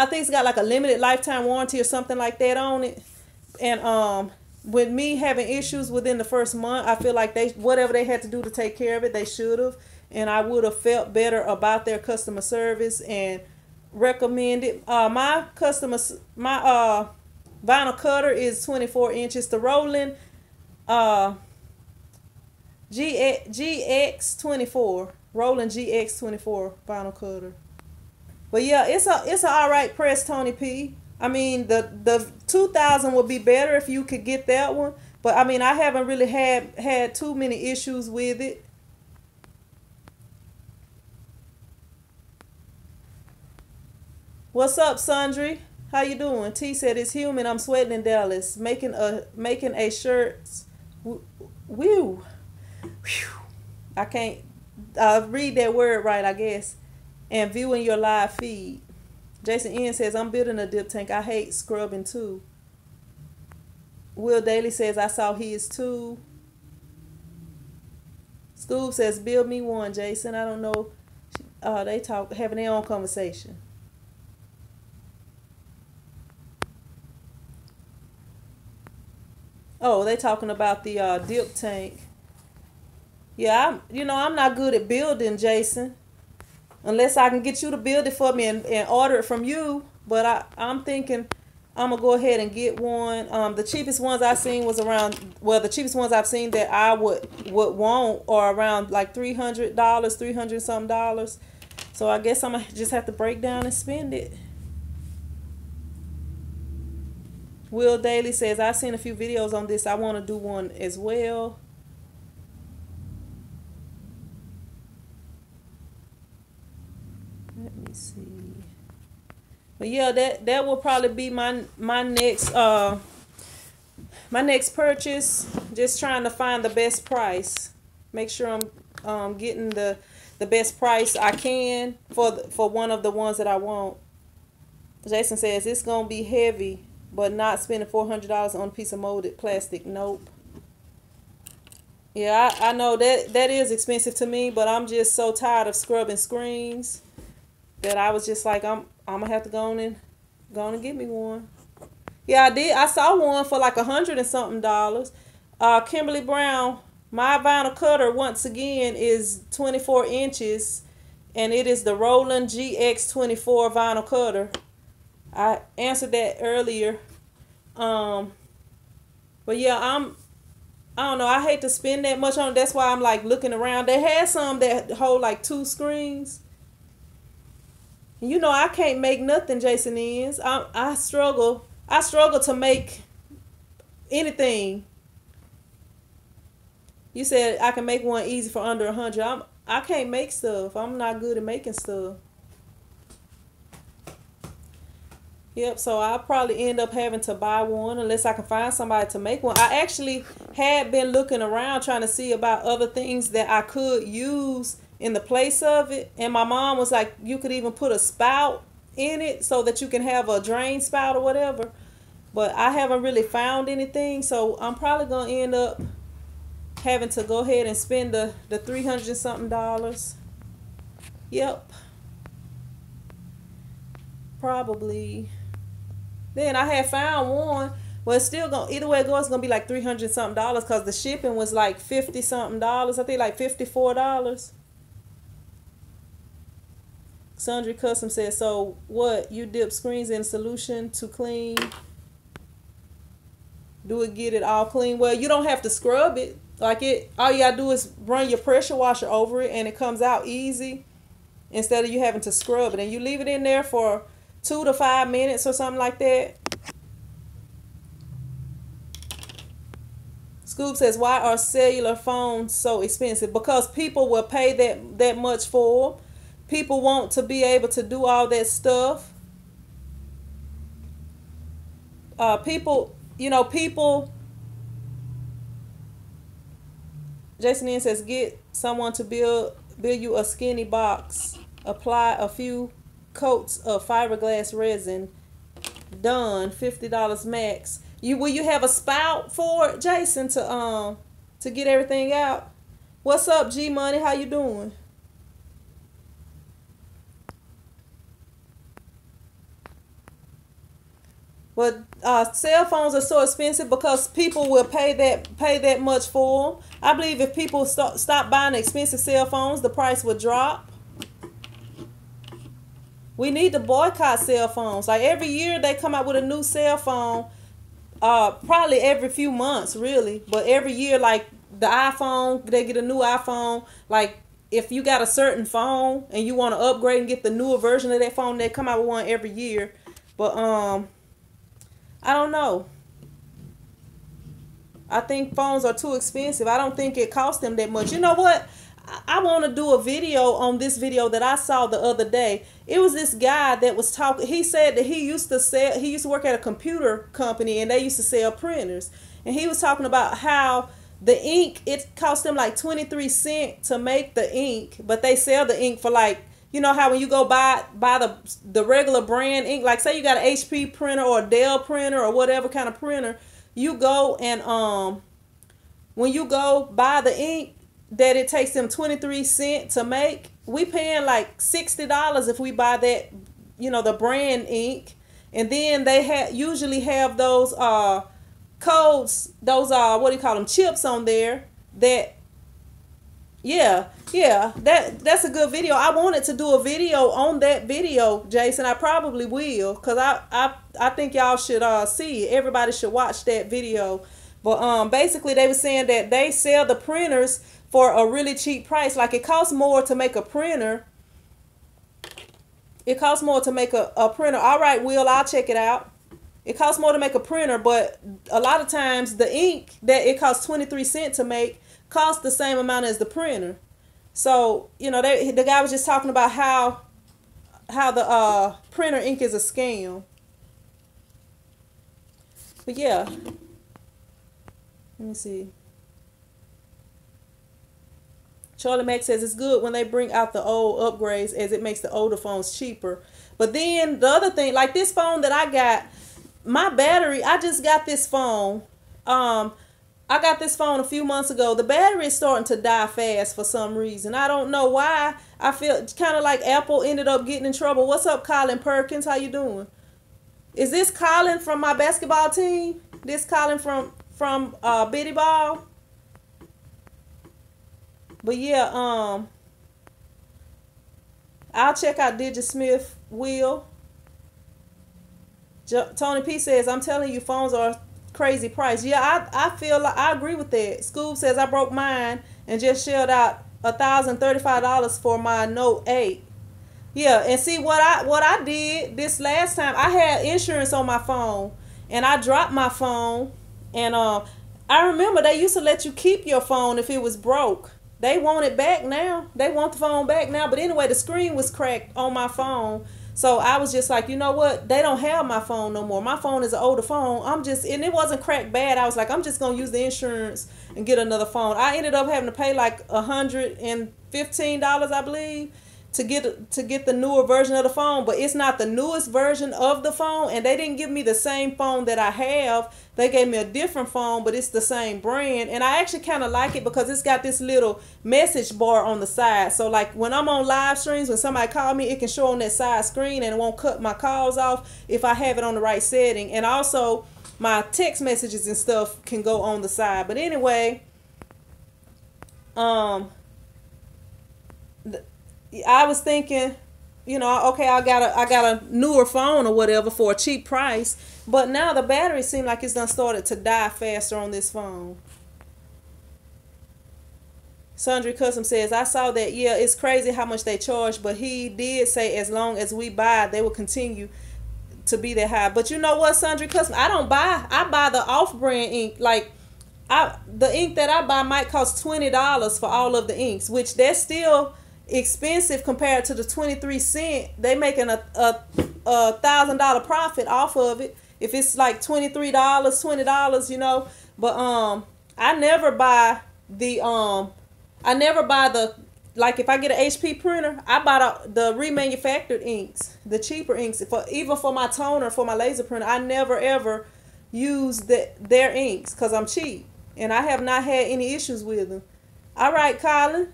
Speaker 1: think it's got like a limited lifetime warranty or something like that on it. And with me having issues within the first month, I feel like whatever they had to do to take care of it, they should have, and I would have felt better about their customer service and recommended. My vinyl cutter is 24 inches. The Roland GX24, Roland GX24 vinyl cutter. But yeah, it's a all right press, Tony P. I mean, the 2000 would be better if you could get that one. But I mean, I haven't really had too many issues with it. What's up, Sundry? How you doing? T said it's humid. I'm sweating in Dallas, making a shirts. Whew. I can't read that word right, I guess. And viewing your live feed. Jason N says, I'm building a dip tank. I hate scrubbing too. Will Daly says, I saw his too. Scoob says, build me one, Jason. I don't know. They having their own conversation. Oh, they talking about the dip tank. Yeah, I'm not good at building, Jason. Unless I can get you to build it for me and order it from you. But I'm thinking I'm going to go ahead and get one. The cheapest ones I've seen was around, well, the cheapest ones I've seen that I would want are around like $300, $300 something. So I guess I'm going to just have to break down and spend it. Will Daly says, I've seen a few videos on this. I want to do one as well. Let me see. But yeah, that will probably be my next purchase. Just trying to find the best price. Make sure I'm getting the best price I can for one of the ones that I want. Jason says it's gonna be heavy, but not spending $400 on a piece of molded plastic. Nope. Yeah, I know that is expensive to me, but I'm just so tired of scrubbing screens that I was just like, I'm gonna have to go on and get me one. Yeah, I did. I saw one for like $100 and something. Kimberly Brown, my vinyl cutter once again is 24 inches, and it is the Roland GX24 vinyl cutter. I answered that earlier. But yeah, I don't know. I hate to spend that much on it. That's why I'm like looking around. They had some that hold like 2 screens. You know, I can't make nothing, Jason is. I struggle to make anything. You said I can make one easy for under 100. I can't make stuff. I'm not good at making stuff. Yep, so I'll probably end up having to buy one unless I can find somebody to make one. I actually had been looking around trying to see about other things that I could use in the place of it. And my mom was like, you could even put a spout in it so that you can have a drain spout or whatever. But I haven't really found anything, so I'm probably going to end up having to go ahead and spend the $300 and something. Yep. Probably. Then I had found one. Well, it's still going, either way it goes, it's going to be like $300 and something because the shipping was like $50 something. I think like $54. Sundry Custom says, so what? You dip screens in solution to clean? Do it get it all clean? Well, you don't have to scrub it. Like all you gotta do is run your pressure washer over it and it comes out easy instead of you having to scrub it. And you leave it in there for 2 to 5 minutes or something like that. Scoop says, why are cellular phones so expensive? Because people will pay that much for them. People want to be able to do all that stuff. People. Jason N says, get someone to build you a skinny box Apply a few coats of fiberglass resin. Done. $50 max. Will you have a spout for it, Jason, to get everything out? What's up, G Money? How you doing? But cell phones are so expensive because people will pay that much for them. I believe if people stop buying expensive cell phones, the price would drop. We need to boycott cell phones. Like every year they come out with a new cell phone. Probably every few months, really. But every year, like the iPhone, they get a new iPhone. Like if you got a certain phone and you want to upgrade and get the newer version of that phone, they come out with one every year. But I don't know. I think phones are too expensive. I don't think it costs them that much. You know what? I want to do a video on this video that I saw the other day. It was this guy that was talking. He said that he used to work at a computer company and they used to sell printers. And he was talking about how the ink, it cost them like 23 cents to make the ink, but they sell the ink for like, you know how when you go buy the regular brand ink, like say you got an HP printer or a Dell printer or whatever kind of printer, you go and when you go buy the ink that it takes them 23 cents to make, we paying like $60 if we buy that, you know, the brand ink. And then they usually have those codes, those what do you call them, chips on there that that's a good video. I wanted to do a video on that video, Jason. I probably will, because I think y'all should see it. Everybody should watch that video. But basically they were saying that they sell the printers for a really cheap price. Like it costs more to make a printer. It costs more to make a printer. All right, Will, I'll check it out. It costs more to make a printer, but a lot of times the ink that it costs 23 cents to make costs the same amount as the printer. So, you know, the guy was just talking about how the printer ink is a scam. But yeah. Let me see. Charlie Mack says it's good when they bring out the old upgrades as it makes the older phones cheaper. But then the other thing, like this phone that I got, my battery, I just got this phone. I got this phone a few months ago. The battery is starting to die fast for some reason. I don't know why. I feel kind of like Apple ended up getting in trouble. What's up, Colin Perkins? How you doing? Is this Colin from my basketball team? This Colin from Biddy Ball? But yeah, I'll check out Digismith. Will. Tony P says, I'm telling you, phones are crazy price. Yeah, I feel like I agree with that. Scoob says I broke mine and just shelled out $1,035 for my Note 8. Yeah, and see what I did this last time. I had insurance on my phone and I dropped my phone, and I remember they used to let you keep your phone if it was broke. They want it back now. They want the phone back now. But anyway, the screen was cracked on my phone. So I was just like, you know what? They don't have my phone no more. My phone is an older phone. And it wasn't cracked bad. I was like, I'm just going to use the insurance and get another phone. I ended up having to pay like $115, I believe, to get the newer version of the phone. But it's not the newest version of the phone. And they didn't give me the same phone that I have. They gave me a different phone, but it's the same brand. And I actually kind of like it because it's got this little message bar on the side. So like when I'm on live streams, when somebody call me, it can show on that side screen and it won't cut my calls off if I have it on the right setting. And also my text messages and stuff can go on the side. But anyway, I was thinking, you know, okay, I got a newer phone or whatever for a cheap price, but now the battery seems like it's done started to die faster on this phone. Sundry Custom says, I saw that. Yeah, it's crazy how much they charge, but he did say as long as we buy, they will continue to be that high. But you know what, Sundry Custom, I buy the off-brand ink. Like the ink that I buy might cost $20 for all of the inks, which that's still expensive compared to the 23 cents. They making a $1,000 profit off of it if it's like $20, you know. But I never buy the like if I get an HP printer, I buy the remanufactured inks, the cheaper inks. Even for my toner, for my laser printer, I never ever use their inks because I'm cheap. And I have not had any issues with them. All right, Colin.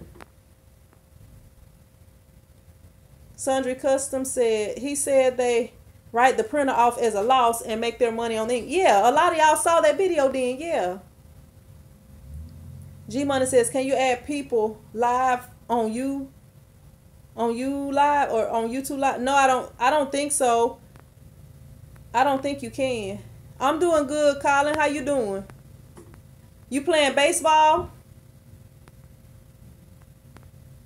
Speaker 1: Sundry Custom said, he said they write the printer off as a loss and make their money on the ink. Yeah, a lot of y'all saw that video then, yeah. G Money says, can you add people live on you live or on YouTube live? No, I don't think so. I don't think you can. I'm doing good, Colin. How you doing? You playing baseball?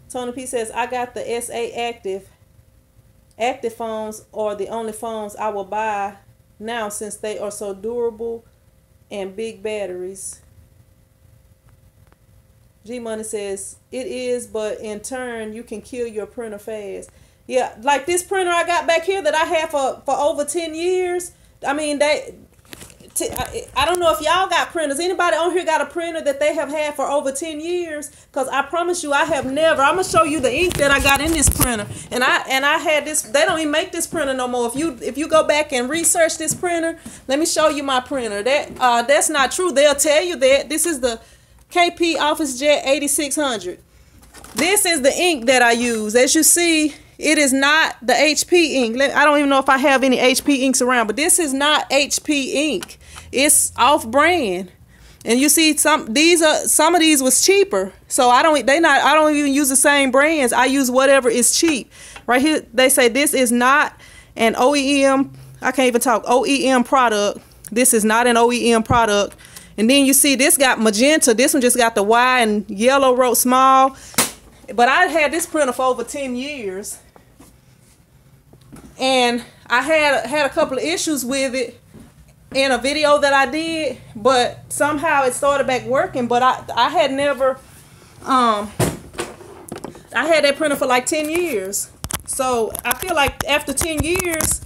Speaker 1: Tony P says, I got the SA Active. Active phones are the only phones I will buy now since they are so durable and big batteries. G Money says, it is, but in turn, you can kill your printer fast. Yeah, like this printer I got back here that I had for over 10 years. I mean, I don't know if y'all got printers. Anybody on here got a printer that they have had for over 10 years? Because I promise you, I have never. I'm going to show you the ink that I got in this printer. And I had this. They don't even make this printer no more. If you go back and research this printer, let me show you my printer. That's not true. They'll tell you that. This is the KP OfficeJet 8600. This is the ink that I use. As you see, it is not the HP ink. I don't even know if I have any HP inks around, but this is not HP ink. It's off brand. And you see some of these was cheaper. So I don't even use the same brands. I use whatever is cheap. Right here they say this is not an OEM, I can't even talk, OEM product. This is not an OEM product. And then you see this got magenta. This one just got the Y and yellow wrote small. But I had this printer for over 10 years. And I had a couple of issues with it in a video that I did, but somehow it started back working. But I had never I had that printer for like 10 years. So I feel like after 10 years,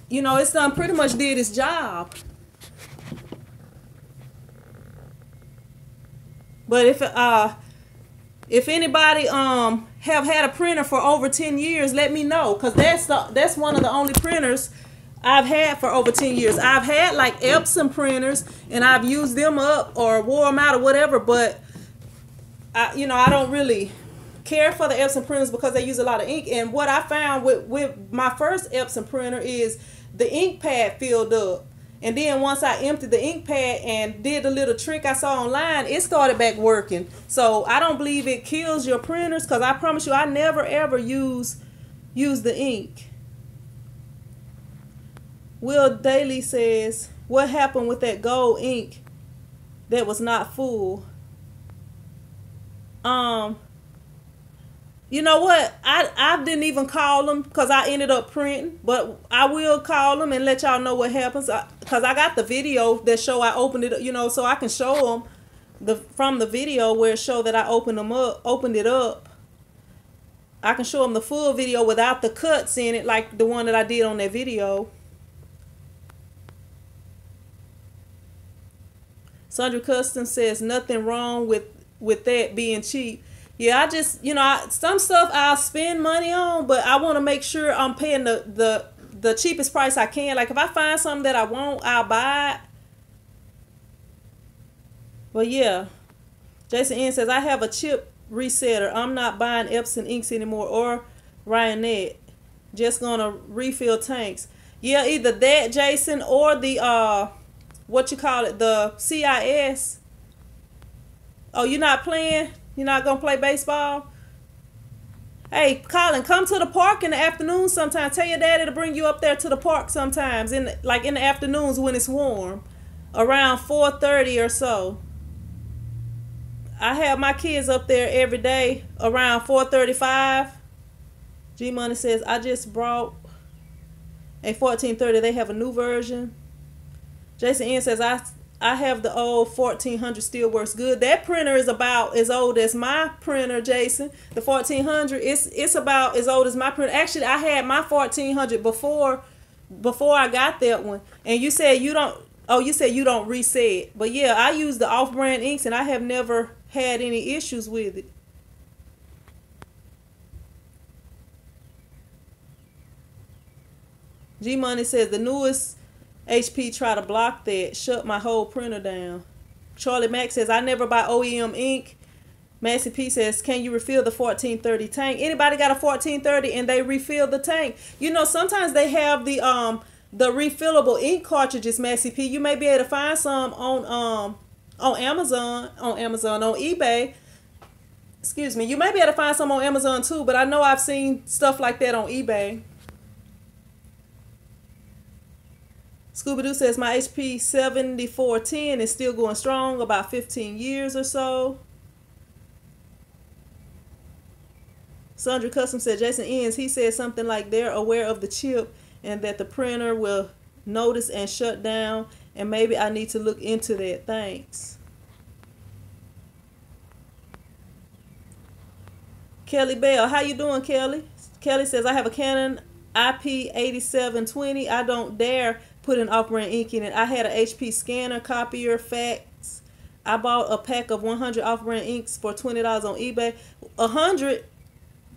Speaker 1: you know, it's done pretty much did its job. But if anybody have had a printer for over 10 years, let me know, because that's one of the only printers I've had for over 10 years. I've had like Epson printers and I've used them up or wore them out or whatever, but I don't really care for the Epson printers because they use a lot of ink. And what I found with my first Epson printer is the ink pad filled up. And then once I emptied the ink pad and did the little trick I saw online, it started back working. So I don't believe it kills your printers, because I promise you I never ever use the ink. Will Daly says, what happened with that gold ink that was not full? You know what? I didn't even call them because I ended up printing, but I will call them and let y'all know what happens, because I got the video that show I opened it, you know, so I can show them from the video where it show that I opened it up. I can show them the full video without the cuts in it, like the one that I did on that video. Sandra Custom says nothing wrong with that being cheap. Yeah, I just, some stuff I'll spend money on, but I want to make sure I'm paying the cheapest price I can. Like if I find something that I want, I'll buy it. But yeah, Jason N says, I have a chip resetter. I'm not buying Epson inks anymore or Ryonet. Just gonna refill tanks. Yeah, either that, Jason, or the the CIS. Oh, you're not playing? You're not gonna play baseball? Hey, Colin, come to the park in the afternoon sometime. Tell your daddy to bring you up there to the park sometimes, in the afternoons when it's warm, around 4:30 or so. I have my kids up there every day around 4:35. G Money says, I just brought a 1430. They have a new version. Jason N says, I have the old 1400, still works good. That printer is about as old as my printer, Jason. The 1400, it's about as old as my printer. Actually, I had my 1400 before I got that one. And you said you don't reset. But yeah, I use the off-brand inks and I have never had any issues with it. G Money says the newest HP try to block that. Shut my whole printer down. Charlie Mack says I never buy OEM ink. Massey P says, can you refill the 1430 tank? Anybody got a 1430 and they refill the tank? You know, sometimes they have the refillable ink cartridges, Massey P. You may be able to find some on Amazon, on eBay. Excuse me. You may be able to find some on Amazon too, but I know I've seen stuff like that on eBay. Scooby-Doo says my HP 7410 is still going strong, about 15 years or so. Sundry Custom said Jason Ends, he said something like they're aware of the chip and that the printer will notice and shut down, and maybe I need to look into that. Thanks. Kelly Bell, how you doing, Kelly? Kelly says I have a Canon IP8720. I don't dare put an off-brand ink in it. I had an HP scanner, copier, fax. I bought a pack of 100 off-brand inks for $20 on eBay. 100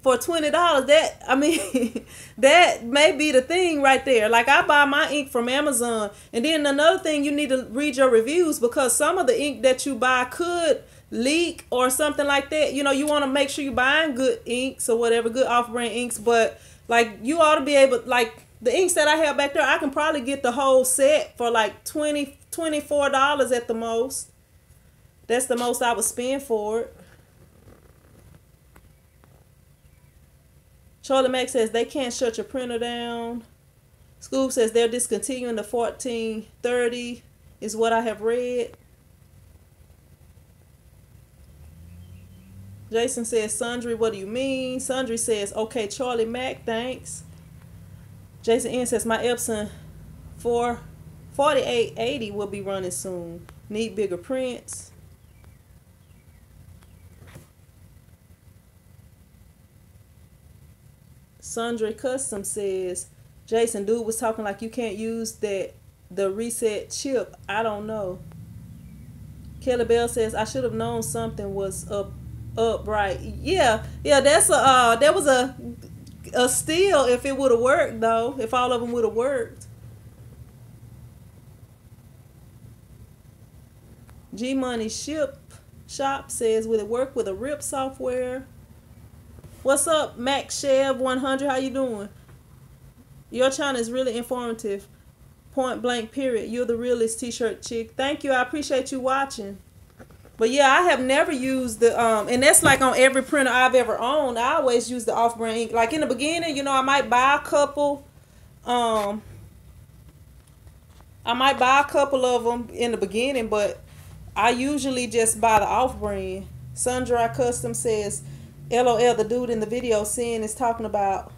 Speaker 1: for $20, that, I mean, that may be the thing right there. Like, I buy my ink from Amazon. And then another thing, you need to read your reviews, because some of the ink that you buy could leak or something like that. You know, you want to make sure you're buying good inks or whatever, good off-brand inks. But, like, you ought to be able, like, the inks that I have back there, I can probably get the whole set for like $24 at the most. That's the most I would spend for it. Charlie Mack says they can't shut your printer down. Scoob says they're discontinuing the 1430 is what I have read. Jason says, Sundry, what do you mean? Sundry says, okay, Charlie Mack, thanks. Jason N says, my Epson 4880 will be running soon. Need bigger prints. Sundry Custom says, Jason, dude was talking like you can't use the reset chip. I don't know. Kelly Bell says, I should have known something was upright. Yeah, that's that was a steal if it would have worked, though. If all of them would have worked. G Money Shop says, will it work with a RIP software? What's up, Max Chev 100? How you doing? Your channel is really informative. Point blank period. You're the realest t-shirt chick. Thank you. I appreciate you watching. But yeah, I have never used the and that's like on every printer I've ever owned. I always use the off-brand ink. Like in the beginning, you know, I might buy a couple of them in the beginning, but I usually just buy the off-brand. Sundry Custom says, LOL, the dude in the video seeing is talking about.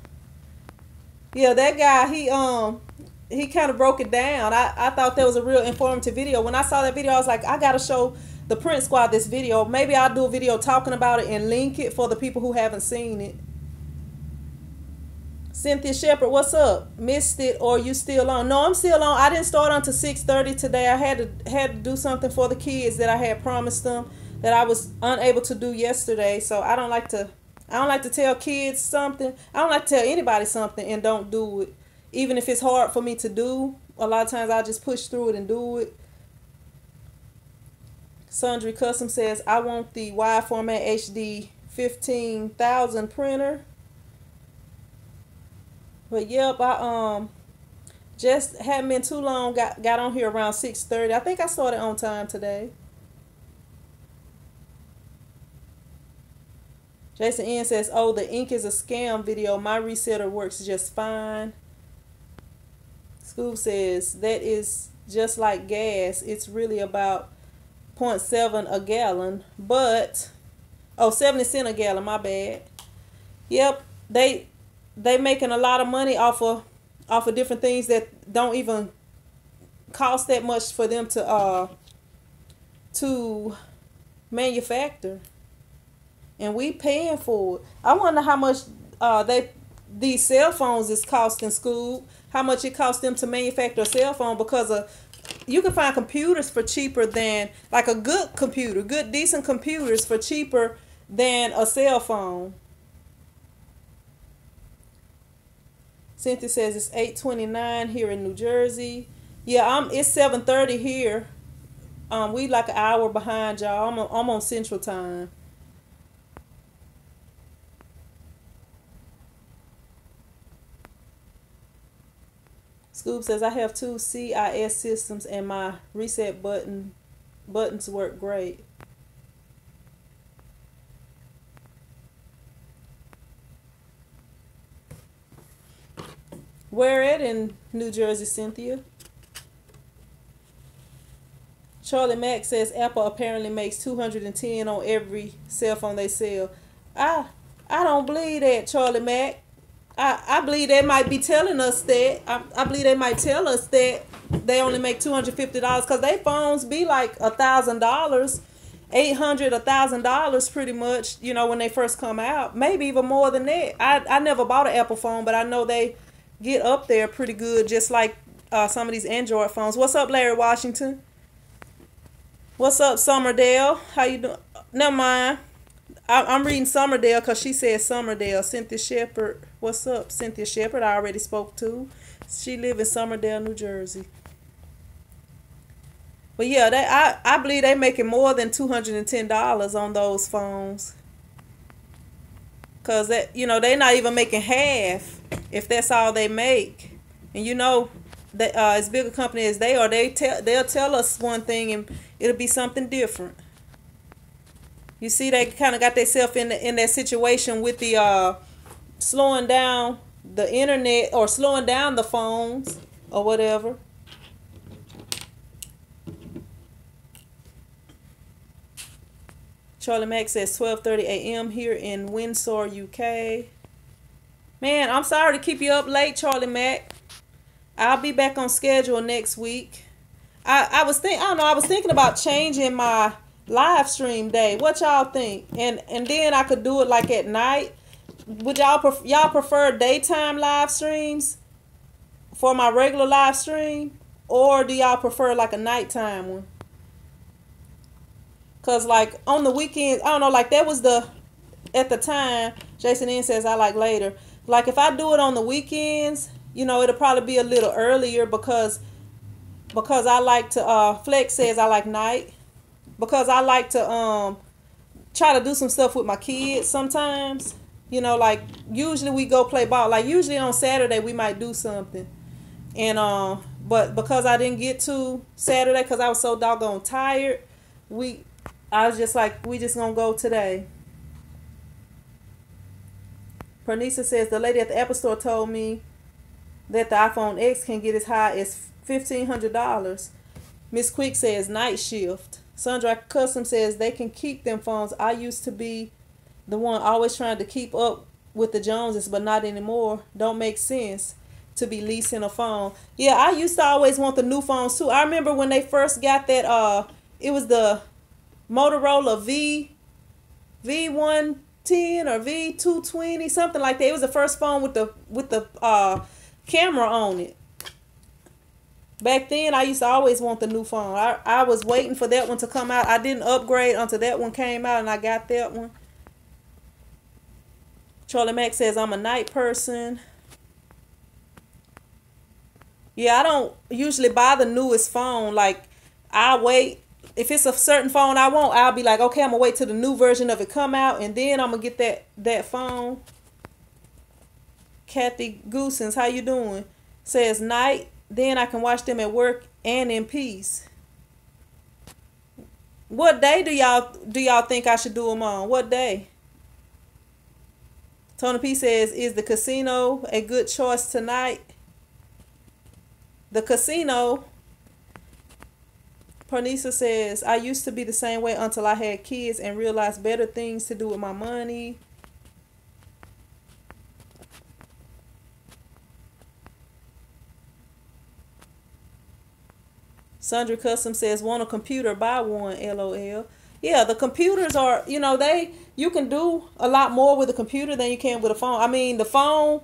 Speaker 1: Yeah, that guy, he kind of broke it down. I thought that was a real informative video. When I saw that video, I was like, I gotta show the Print Squad this video. Maybe I'll do a video talking about it and link it for the people who haven't seen it. Cynthia Shepherd, what's up? Missed it, or you still on? No, I'm still on. I didn't start until 6:30 today. I had to do something for the kids that I had promised them that I was unable to do yesterday. So I don't like to tell kids something. I don't like to tell anybody something and don't do it. Even if it's hard for me to do, a lot of times I just push through it and do it. Sundry Custom says, I want the wide format HD 15,000 printer. But yep, I just hadn't been too long. Got on here around 6:30. I think I started on time today. Jason N says, oh, the ink is a scam video. My resetter works just fine. Scoob says, that is just like gas. It's really about 0.7 a gallon. But, 70 cents a gallon, my bad. Yep, they making a lot of money off of different things that don't even cost that much for them to manufacture. And we paying for it. I wonder how much these cell phones is costing school. How much it costs them to manufacture a cell phone, because you can find computers for cheaper than, like a good computer, good decent computers for cheaper than a cell phone. Cynthia says it's 8:29 here in New Jersey. Yeah, it's 7:30 here. We like an hour behind y'all. I'm on Central Time. Scoop says I have two CIS systems and my reset buttons work great. Where at in New Jersey, Cynthia? Charlie Mack says Apple apparently makes 210 on every cell phone they sell. I don't believe that, Charlie Mack. I believe they might be telling us that. I believe they might tell us that they only make $250 because they phones be like $1,000, $800, $1,000 pretty much. You know, when they first come out, maybe even more than that. I never bought an Apple phone, but I know they get up there pretty good, just like some of these Android phones. What's up, Larry Washington? What's up, Summerdale? How you doing? Never mind. I'm reading Summerdale because she said Summerdale. Cynthia Shepherd. What's up, Cynthia Shepherd? I already spoke to. She live in Summerdale, New Jersey. But yeah, I believe they making more than $210 on those phones. Cause they're not even making half if that's all they make. And that as big a company as they are, they'll tell us one thing and it'll be something different. You see, they kind of got themselves in that situation with the slowing down the internet or slowing down the phones or whatever. Charlie Mack says 12:30 a.m. here in Windsor, UK. Man, I'm sorry to keep you up late, Charlie Mack. I'll be back on schedule next week. I was thinking about changing my live stream day. What y'all think? And then I could do it like at night. Would y'all prefer daytime live streams for my regular live stream, or do y'all prefer like a nighttime one? Cause like on the weekends, I don't know, like that was at the time. Jason N says I like later. Like if I do it on the weekends, it'll probably be a little earlier because I like to Flex says I like night. Because I like to try to do some stuff with my kids sometimes. Like usually we go play ball. Like usually on Saturday we might do something. And but because I didn't get to Saturday because I was so doggone tired, I was just like, we just gonna go today. Pernisa says the lady at the Apple Store told me that the iPhone X can get as high as $1,500. Miss Quick says night shift. Sandra Custom says they can keep them phones. I used to be the one always trying to keep up with the Joneses, but not anymore. Don't make sense to be leasing a phone. Yeah, I used to always want the new phones too. I remember when they first got that, it was the Motorola V110 or V220, something like that. It was the first phone with the camera on it. Back then, I used to always want the new phone. I was waiting for that one to come out. I didn't upgrade until that one came out, and I got that one. Charlie Mack says, I'm a night person. Yeah, I don't usually buy the newest phone. Like, I wait. If it's a certain phone I want, I'll be like, okay, I'm going to wait till the new version of it come out, and then I'm going to get that phone. Kathy Goosens, how you doing? Says, night. Then I can watch them at work and in peace. What day do y'all think I should do them on? What day? Tony P says, is the casino a good choice tonight? The casino. Pernisa says, I used to be the same way until I had kids and realized better things to do with my money. Sandra Custom says, want a computer, buy one, LOL. Yeah, the computers are, you can do a lot more with a computer than you can with a phone. I mean, the phone,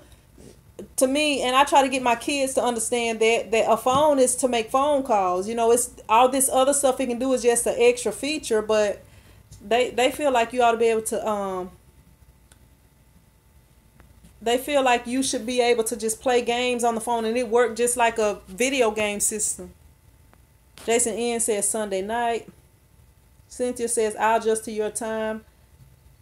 Speaker 1: to me, and I try to get my kids to understand that a phone is to make phone calls. It's all this other stuff it can do is just an extra feature, but they feel like you ought to be able to, they feel like you should be able to just play games on the phone and it work just like a video game system. Jason N says Sunday night. Cynthia says I'll adjust to your time.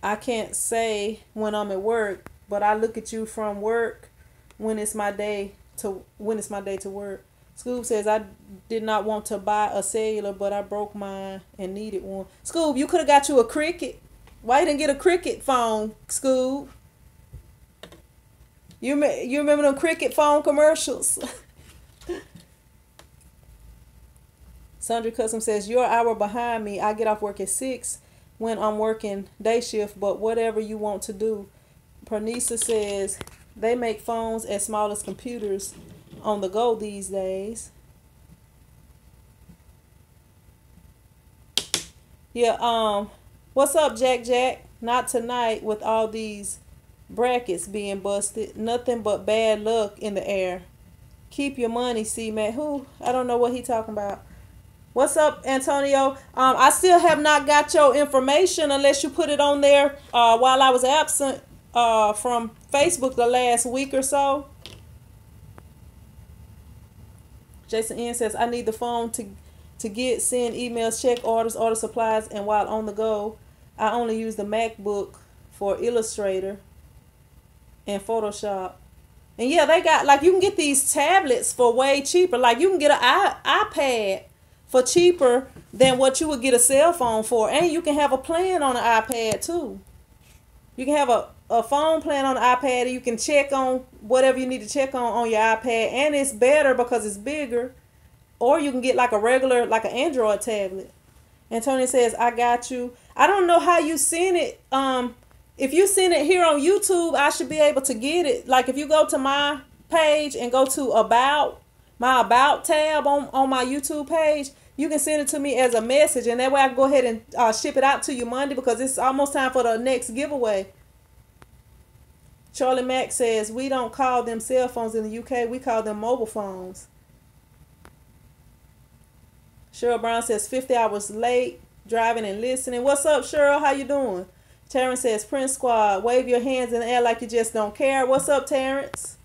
Speaker 1: I can't say when I'm at work, but I look at you from work when it's my day to work. Scoob says I did not want to buy a cellular, but I broke mine and needed one. Scoob, you could have got you a Cricket. Why you didn't get a Cricket phone, Scoob? You remember them Cricket phone commercials? Sundry Custom says, you're an hour behind me. I get off work at 6 when I'm working day shift, but whatever you want to do. Pernisa says, they make phones as small as computers on the go these days. Yeah, what's up, Jack? Not tonight with all these brackets being busted. Nothing but bad luck in the air. Keep your money, C-Mac. Who? I don't know what he talking about. What's up, Antonio? I still have not got your information unless you put it on there while I was absent from Facebook the last week or so. Jason N says, I need the phone to send emails, check orders, order supplies, and while on the go, I only use the MacBook for Illustrator and Photoshop. And yeah, they got, like, you can get these tablets for way cheaper. Like, you can get an iPad for cheaper than what you would get a cell phone for. And you can have a plan on an iPad too. You can have a phone plan on the iPad and you can check on whatever you need to check on your iPad. And it's better because it's bigger. Or you can get like a regular, like an Android tablet. Antonio says, I got you. I don't know how you send it. If you send it here on YouTube, I should be able to get it. Like if you go to my page and go to my About tab on my YouTube page, you can send it to me as a message, and that way I can go ahead and ship it out to you Monday because it's almost time for the next giveaway. Charlie Mack says, we don't call them cell phones in the UK, we call them mobile phones. Cheryl Brown says, 50 hours late, driving and listening. What's up, Cheryl? How you doing? Terrence says, Prince Squad, wave your hands in the air like you just don't care. What's up, Terrence?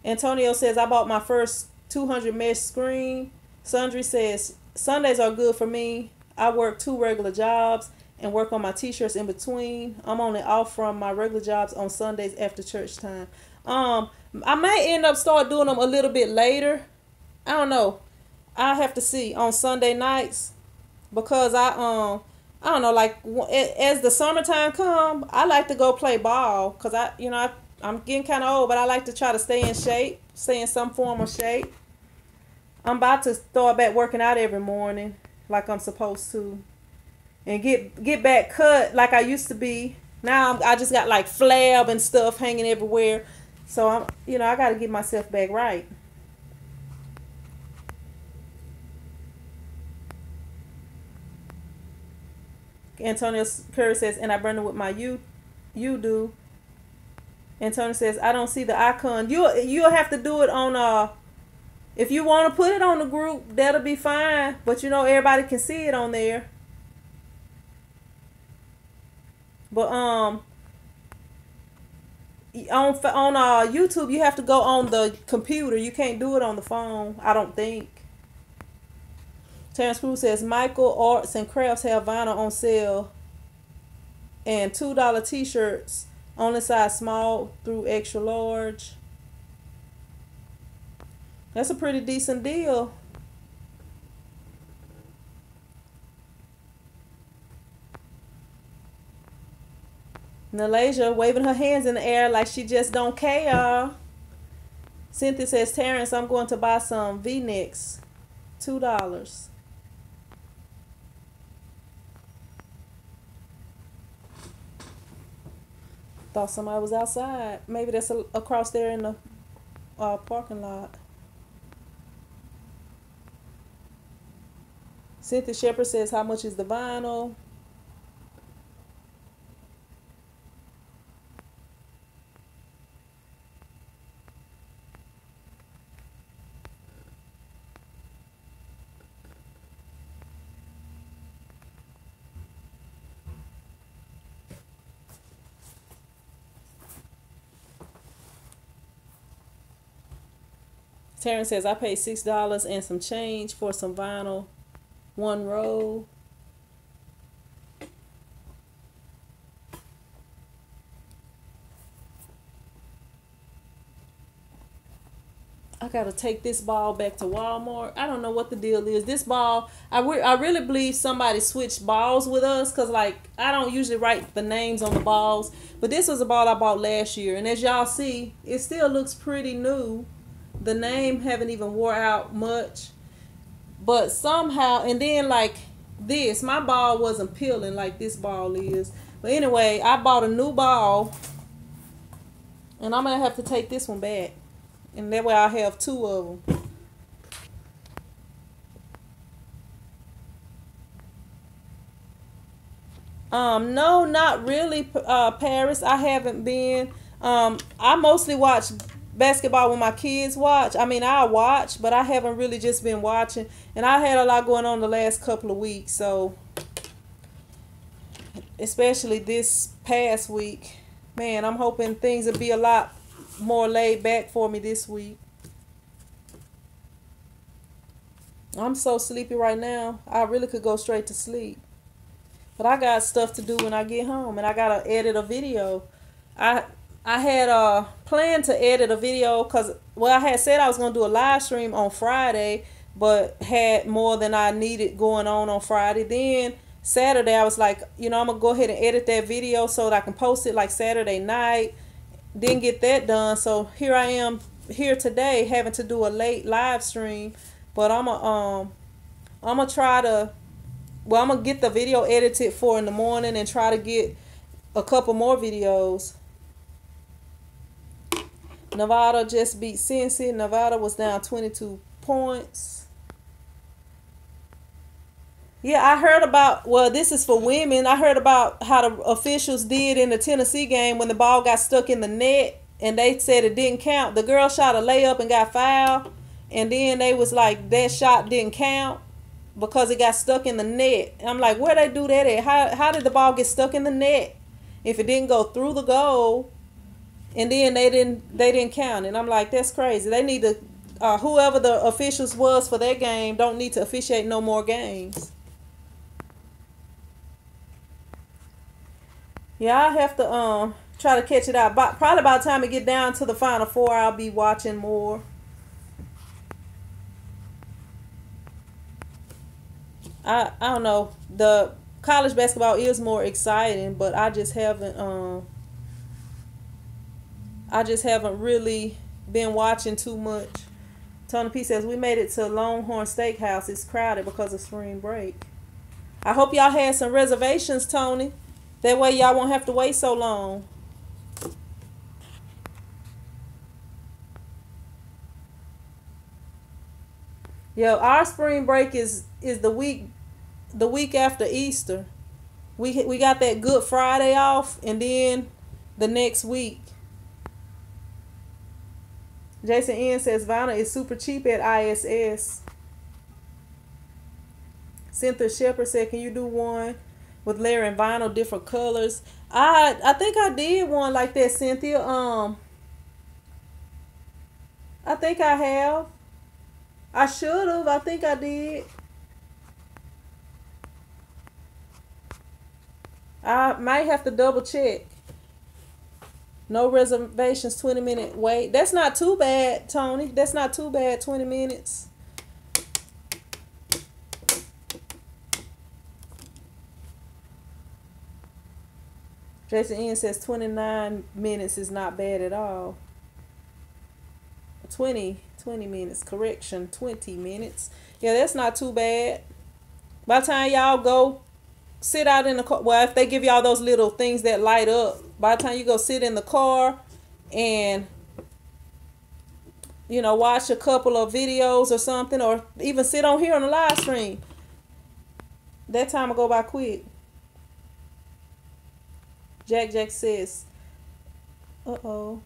Speaker 1: Antonio says, I bought my first 200 mesh screen. Sundry says, Sundays are good for me. I work 2 regular jobs and work on my t-shirts in between. I'm only off from my regular jobs on Sundays after church time. I may end up start doing them a little bit later. I don't know. I have to see on Sunday nights because I don't know, like as the summertime come, I like to go play ball because I'm getting kind of old, but I like to try to stay in shape, stay in some form of shape. I'm about to start back working out every morning like I'm supposed to. And get back cut like I used to be. Now I just got like flab and stuff hanging everywhere. So I got to get myself back right. Antonio Curry says, and I burn it with my you do. Antonio says, I don't see the icon. You'll have to do it on if you want to put it on the group, that'll be fine. But everybody can see it on there. But on YouTube, you have to go on the computer. You can't do it on the phone, I don't think. Terrence Cruz says, Michael Arts and Crafts have vinyl on sale and $2 t-shirts, only size small through extra large. That's a pretty decent deal. Nalasia waving her hands in the air like she just don't care. Cynthia says, Terrence, I'm going to buy some V-necks. $2. Thought somebody was outside. Maybe that's across there in the parking lot. Cynthia Shepherd says, how much is the vinyl? Terrence says, I paid $6 and some change for some vinyl, one roll. I gotta take this ball back to Walmart. I don't know what the deal is. This ball, I really believe somebody switched balls with us, because like I don't usually write the names on the balls, but this was a ball I bought last year, and as y'all see, it still looks pretty new. The name haven't even wore out much, but somehow, and then like this, my ball wasn't peeling like this ball is. But anyway, I bought a new ball, and I'm gonna have to take this one back. And that way I'll have two of them. No, not really, Paris. I haven't been. I mostly watch basketball when my kids watch. I mean, I watch, but I haven't really just been watching. And I had a lot going on the last couple of weeks, so especially this past week. Man, I'm hoping things will be a lot more laid back for me this week. I'm so sleepy right now. I really could go straight to sleep. But I got stuff to do when I get home, and I gotta edit a video. I had planned to edit a video because, well, I had said I was gonna do a live stream on Friday, but had more than I needed going on Friday. Then Saturday I was like, you know, I'm gonna go ahead and edit that video so that I can post it like Saturday night. Didn't get that done, so here I am here today having to do a late live stream. But I'm gonna try to, well, I'm gonna get the video edited for in the morning and try to get a couple more videos. Nevada just beat Cincy. Nevada was down 22 points. Yeah, I heard about, well, this is for women. I heard about how the officials did in the Tennessee game when the ball got stuck in the net, and they said it didn't count. The girl shot a layup and got fouled, and then they was like, that shot didn't count because it got stuck in the net. And I'm like, where they do that at? How did the ball get stuck in the net if it didn't go through the goal? And then they didn't count it. And I'm like, that's crazy. They need to, whoever the officials was for that game don't need to officiate no more games. Yeah, I have to try to catch it out. Probably by the time it get down to the Final Four, I'll be watching more. I don't know. The college basketball is more exciting, but I just haven't really been watching too much. Tony P says, we made it to Longhorn Steakhouse. It's crowded because of spring break. I hope y'all had some reservations, Tony. That way y'all won't have to wait so long. Yo, our spring break is the week after Easter. We got that Good Friday off, and then the next week. Jason N says vinyl is super cheap at ISS. Cynthia Shepherd said, can you do one with Larry and vinyl, different colors? I think I did one like that, Cynthia. I think I have. I should have. I think I did. I might have to double check. No reservations, 20-minute wait. That's not too bad, Tony. That's not too bad, 20 minutes. Jason Ian says 29 minutes is not bad at all. 20 minutes. Correction, 20 minutes. Yeah, that's not too bad. By the time y'all go sit out in the car, well, if they give y'all those little things that light up, by the time you go sit in the car and, you know, watch a couple of videos or something, or even sit on here on the live stream, that time will go by quick. Jack says, I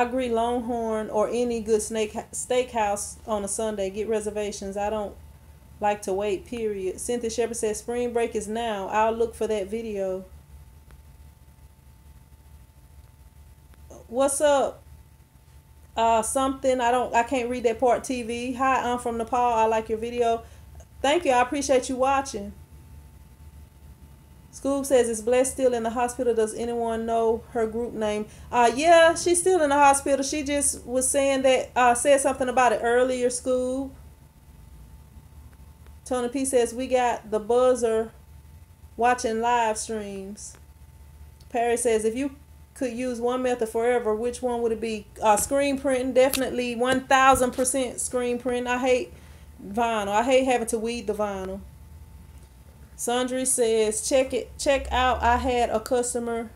Speaker 1: agree, Longhorn or any good steakhouse on a Sunday. Get reservations. I don't like to wait, period. Cynthia Shepherd says, spring break is now. I'll look for that video. What's up, something. I can't read that part. TV. Hi, I'm from Nepal. I like your video. Thank you. I appreciate you watching. Scoob says, is Bless still in the hospital? Does anyone know her group name? Yeah, she's still in the hospital. She just was saying that, said something about it earlier, Scoob. Tony P says, we got the buzzer watching live streams. Perry says, if you could use one method forever, which one would it be? Screen printing, definitely 1000% screen print. I hate vinyl. I hate having to weed the vinyl. Sundry says, check out. I had a customer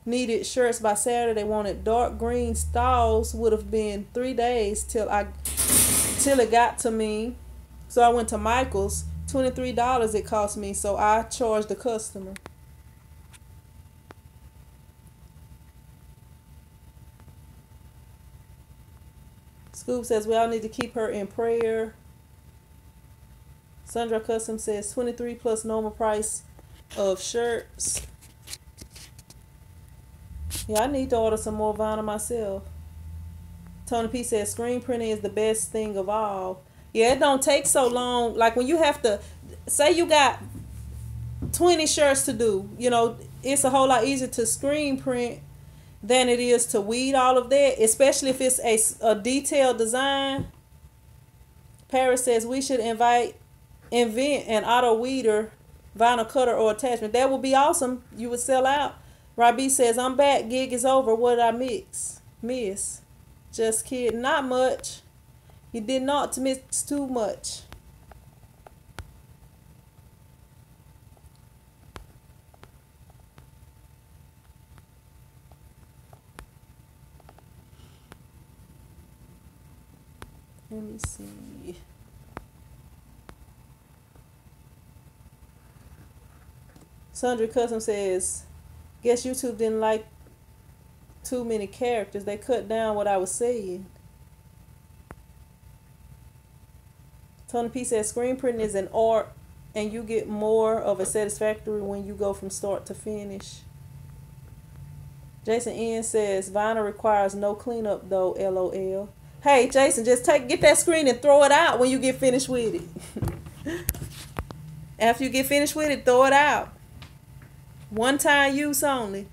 Speaker 1: needed shirts by Saturday. They wanted dark green stalls. Would have been 3 days till it got to me. So I went to Michael's. $23 it cost me. So I charged the customer. Scoop says we all need to keep her in prayer. Sandra Custom says 23 plus normal price of shirts. Yeah, I need to order some more vinyl myself. Tony P says screen printing is the best thing of all. Yeah, it don't take so long. Like when you have to, say you got 20 shirts to do, you know, it's a whole lot easier to screen print than it is to weed all of that, especially if it's a detailed design. Paris says we should invent an auto weeder, vinyl cutter, or attachment. That would be awesome. You would sell out. Robbie says, I'm back. Gig is over. What did I miss? Just kidding. Not much. You did not miss too much. Let me see. Sundry Custom says, guess YouTube didn't like too many characters. They cut down what I was saying. Tony P says, screen printing is an art and you get more of a satisfactory when you go from start to finish. Jason N says, vinyl requires no cleanup though, LOL. Hey, Jason, just get that screen and throw it out when you get finished with it. After you get finished with it, throw it out. One time use only.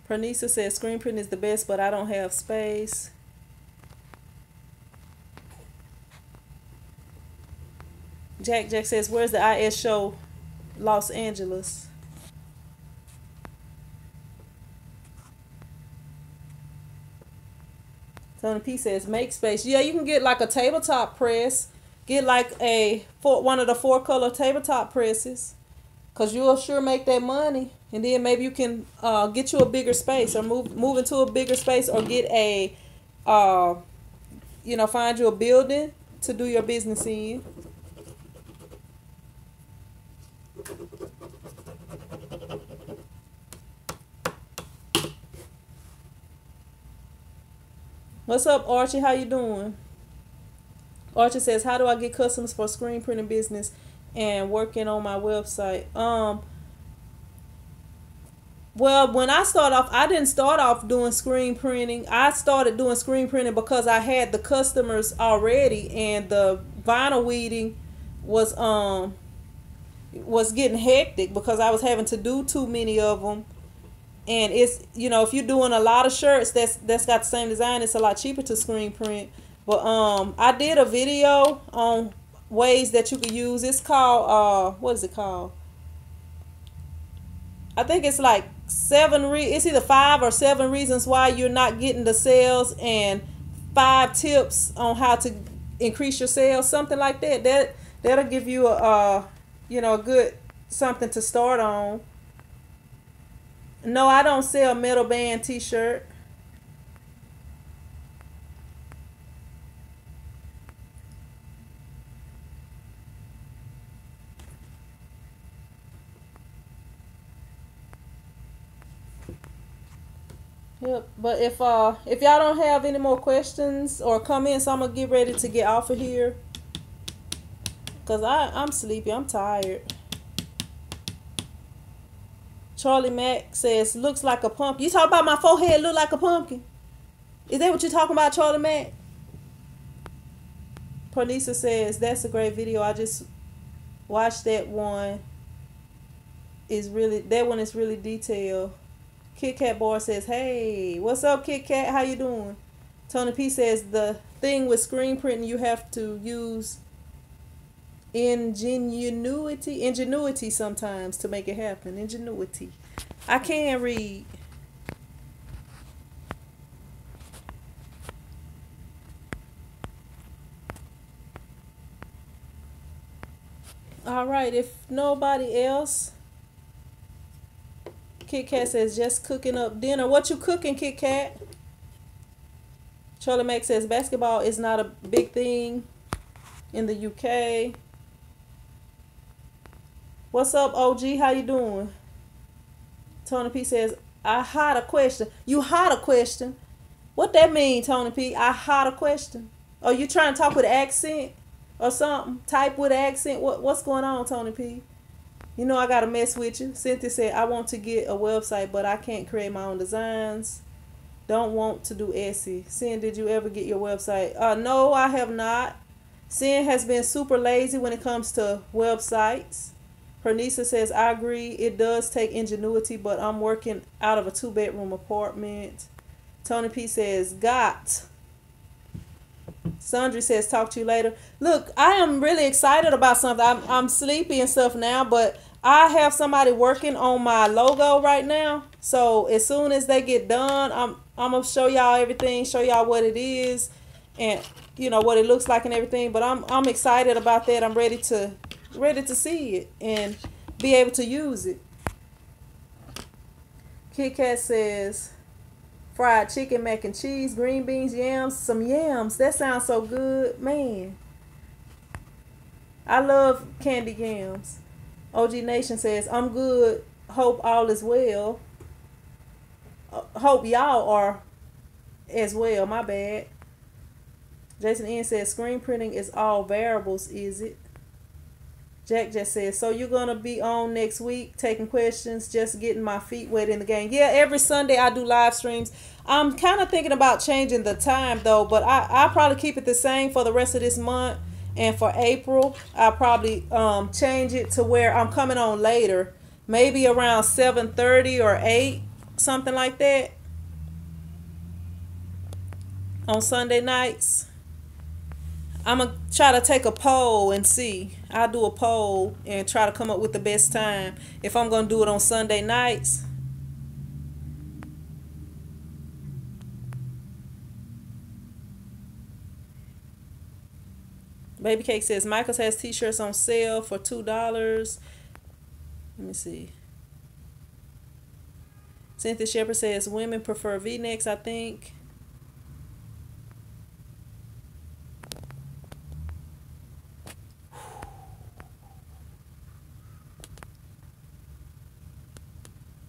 Speaker 1: Pernisa says screen print is the best, but I don't have space. Jack says, where's the IS show? Los Angeles. Tony P says, make space. Yeah, you can get like a tabletop press. Get like one of the 4-color tabletop presses. Because you'll sure make that money. And then maybe you can get you a bigger space. Or move into a bigger space. Or get find you a building to do your business in. What's up, Archie? How you doing? Archie says, how do I get customers for screen printing business and working on my website? Well, when I started off, I didn't start off doing screen printing. I started doing screen printing because I had the customers already, and the vinyl weeding was getting hectic because I was having to do too many of them. And it's, if you're doing a lot of shirts that's got the same design, it's a lot cheaper to screen print. But I did a video on ways that you could use. It's called what is it called? I think it's like it's either 5 or 7 reasons why you're not getting the sales and 5 tips on how to increase your sales, something like that. That'll give you a good something to start on. No, I don't sell metal band t-shirt. Yep, but if y'all don't have any more questions or comments, I'm gonna get ready to get off of here. Cause I'm sleepy, I'm tired. Charlie Mack says, looks like a pumpkin. You talking about my forehead look like a pumpkin? Is that what you're talking about, Charlie Mack? Parnisa says, that's a great video. I just watched that one. That one is really detailed. Kit Kat Bar says, hey, what's up, Kit Kat? How you doing? Tony P says, the thing with screen printing, you have to use ingenuity sometimes to make it happen. Ingenuity. I can't read. All right, if nobody else, Kit Kat says, just cooking up dinner. What you cooking, Kit Kat? Charlie Mack says, basketball is not a big thing in the UK. What's up, OG? How you doing? Tony P says, I had a question. You had a question? What that mean, Tony P? I had a question. Oh, you trying to talk with an accent or something? Type with an accent? What's going on, Tony P? You know I gotta mess with you. Cynthia said, I want to get a website, but I can't create my own designs. Don't want to do Etsy. Sin, did you ever get your website? No, I have not. Sin has been super lazy when it comes to websites. Pernisa says, I agree. It does take ingenuity, but I'm working out of a 2-bedroom apartment. Tony P says, got. Sandra says, talk to you later. Look, I am really excited about something. I'm sleepy and stuff now, but I have somebody working on my logo right now. So as soon as they get done, I'm going to show y'all everything, show y'all what it is and, you know, what it looks like and everything. But I'm excited about that. I'm ready to see it and be able to use it. Kit Kat says, fried chicken, mac and cheese, green beans, yams, some yams. That sounds so good, man. I love candy yams. OG Nation says, I'm good. Hope all is well. Hope y'all are as well. My bad. Jason N says, screen printing is all variables, is it? Jack just says, so you're going to be on next week taking questions, just getting my feet wet in the game. Yeah, every Sunday I do live streams. I'm kind of thinking about changing the time, though, but I'll probably keep it the same for the rest of this month. And for April, I'll probably change it to where I'm coming on later. Maybe around 7:30 or 8, something like that. On Sunday nights. I'm going to try to take a poll and see. I'll do a poll and try to come up with the best time. If I'm going to do it on Sunday nights. Baby Cake says, Michaels has t-shirts on sale for $2. Let me see. Cynthia Shepherd says, women prefer V-necks, I think.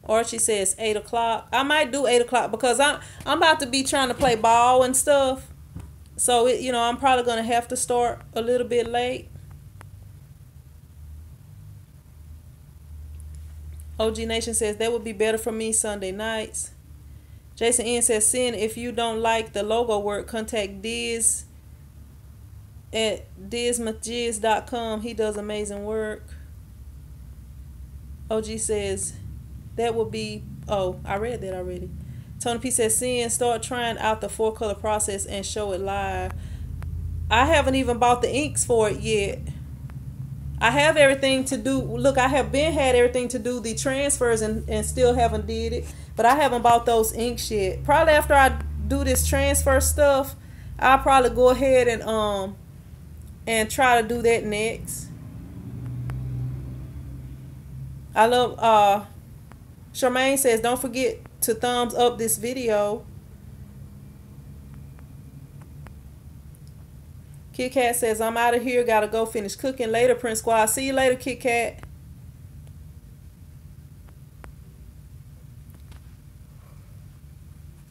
Speaker 1: Archie says 8 o'clock. I might do 8 o'clock because I'm about to be trying to play ball and stuff. So, I'm probably going to have to start a little bit late. OG Nation says, that would be better for me Sunday nights. Jason N says, Sin, if you don't like the logo work, contact Diz at dizmajiz.com. He does amazing work. OG says, that would be, oh, I read that already. Tony P says, Sin, start trying out the 4-color process and show it live. I haven't even bought the inks for it yet. I have everything to do. Look, I have had everything to do the transfers and still haven't did it. But I haven't bought those inks yet. Probably after I do this transfer stuff, I'll probably go ahead and try to do that next. I love, Charmaine says, don't forget to thumbs up this video. Kit Kat says, I'm out of here. Gotta go finish cooking later, Prince Squad. See you later, Kit Kat.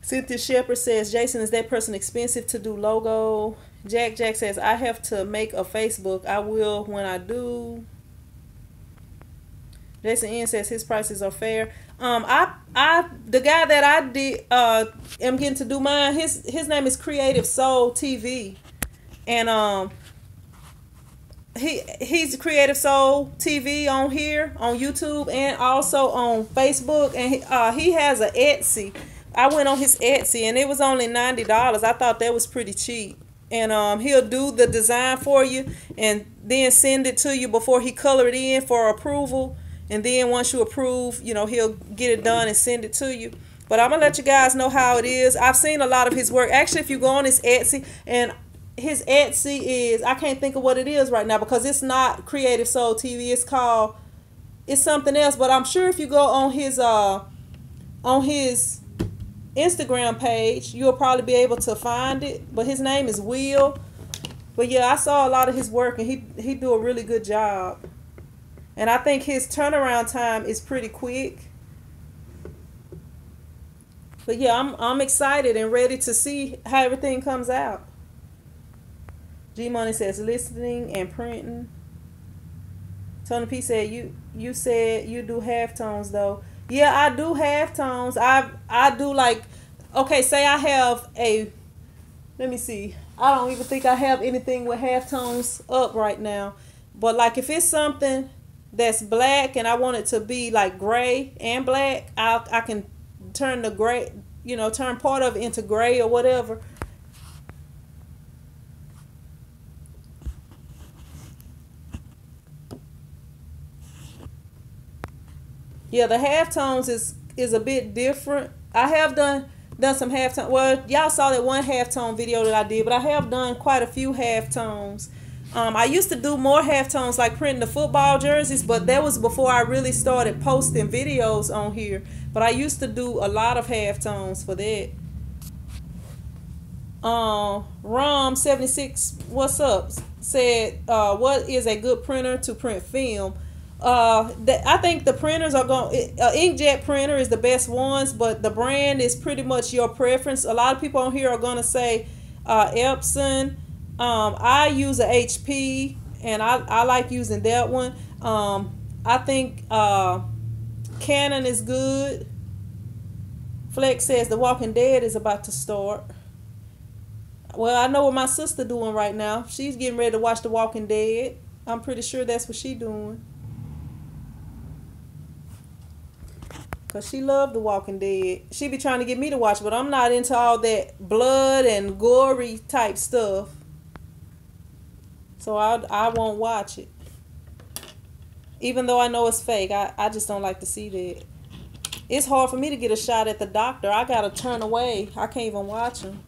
Speaker 1: Cynthia Shepherd says, Jason, is that person expensive to do logo? Jack says, I have to make a Facebook. I will when I do. Jason N says his prices are fair. The guy that I did am getting to do mine. His name is Creative Soul TV, and he's Creative Soul TV on here on YouTube and also on Facebook, and he has an Etsy. I went on his Etsy and it was only $90. I thought that was pretty cheap. And he'll do the design for you and then send it to you before he color it in for approval. And then once you approve, he'll get it done and send it to you. But I'm going to let you guys know how it is. I've seen a lot of his work. Actually, if you go on his Etsy, and his Etsy is, I can't think of what it is right now because it's not Creative Soul TV. It's something else. But I'm sure if you go on his Instagram page, you'll probably be able to find it. But his name is Will. But yeah, I saw a lot of his work and he do a really good job. And I think his turnaround time is pretty quick. But yeah, I'm excited and ready to see how everything comes out. G Money says listening and printing. Tony P said you said you do halftones though. Yeah, I do halftones. I do like, okay, say I have let me see. I don't even think I have anything with halftones up right now. But like if it's something that's black and I want it to be like gray and black, I can turn the gray, turn part of it into gray or whatever. Yeah, the halftones is a bit different. I have done some halftone. Well, y'all saw that one halftone video that I did, but I have done quite a few halftones. I used to do more halftones like printing the football jerseys, but that was before I really started posting videos on here. But I used to do a lot of halftones for that. Rom76, what's up? Said, what is a good printer to print film? I think the printers are going. Inkjet printer is the best ones, but the brand is pretty much your preference. A lot of people on here are gonna say Epson. I use a HP, and I like using that one. I think Canon is good. Flex says The Walking Dead is about to start. Well, I know what my sister doing right now. She's getting ready to watch The Walking Dead. I'm pretty sure that's what she doing. Because she loved The Walking Dead. She be trying to get me to watch, but I'm not into all that blood and gory type stuff. So I won't watch it. Even though I know it's fake, I just don't like to see that. It's hard for me to get a shot at the doctor. I got to turn away. I can't even watch them.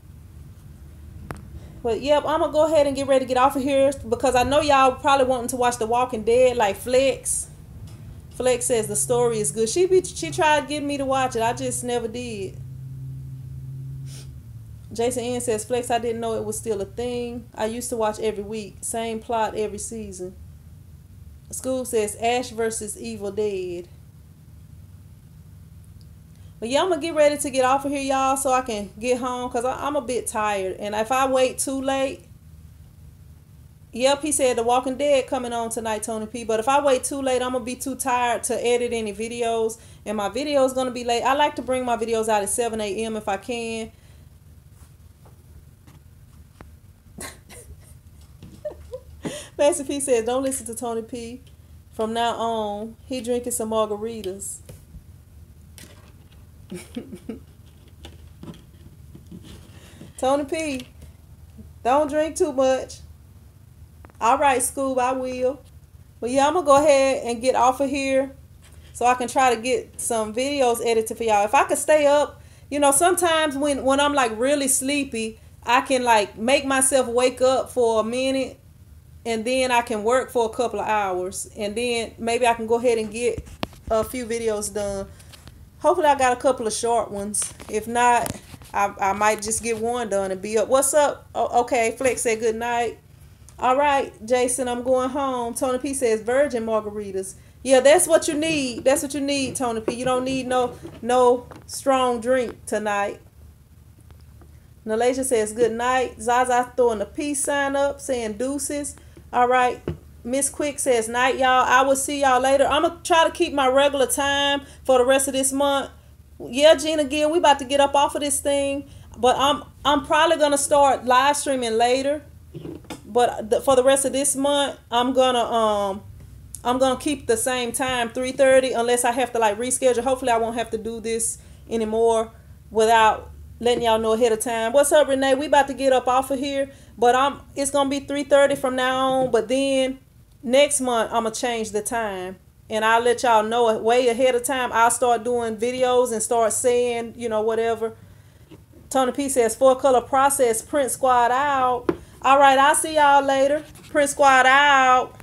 Speaker 1: But yep, I'm going to go ahead and get ready to get off of here because I know y'all probably wanting to watch The Walking Dead like Flex. Flex says the story is good. She tried getting me to watch it. I just never did. Jason N says, Flex, I didn't know it was still a thing. I used to watch every week. Same plot every season. School says Ash versus Evil Dead. But yeah, I'm going to get ready to get off of here, y'all, so I can get home because I'm a bit tired. And if I wait too late, yep, he said The Walking Dead coming on tonight, Tony P. But if I wait too late, I'm going to be too tired to edit any videos. And my video is going to be late. I like to bring my videos out at 7 a.m. if I can. Master P says, don't listen to Tony P. From now on, he drinking some margaritas. Tony P, don't drink too much. All right, Scoob, I will. But yeah, I'm going to go ahead and get off of here so I can try to get some videos edited for y'all. If I could stay up, sometimes when I'm like really sleepy, I can like make myself wake up for a minute and then I can work for a couple of hours. And then maybe I can go ahead and get a few videos done. Hopefully I got a couple of short ones. If not, I might just get one done and be up. What's up? Oh, okay, Flex said good night. All right, Jason, I'm going home. Tony P says virgin margaritas. Yeah, that's what you need. That's what you need, Tony P. You don't need no strong drink tonight. Nalasia says good night. Zaza throwing a peace sign up saying deuces. All right. Miss Quick says, night, y'all. I will see y'all later. I'm going to try to keep my regular time for the rest of this month. Yeah, Gina Gill, we about to get up off of this thing. But I'm probably going to start live streaming later. But for the rest of this month, I'm gonna keep the same time, 3:30, unless I have to like reschedule. Hopefully I won't have to do this anymore without letting y'all know ahead of time. What's up, Renee? We about to get up off of here. But it's gonna be 3:30 from now on. But then next month I'm gonna change the time, and I'll let y'all know way ahead of time. I'll start doing videos and start saying, you know, whatever. Tony P says 4-color process, print squad out. All right, I'll see y'all later. Print squad out.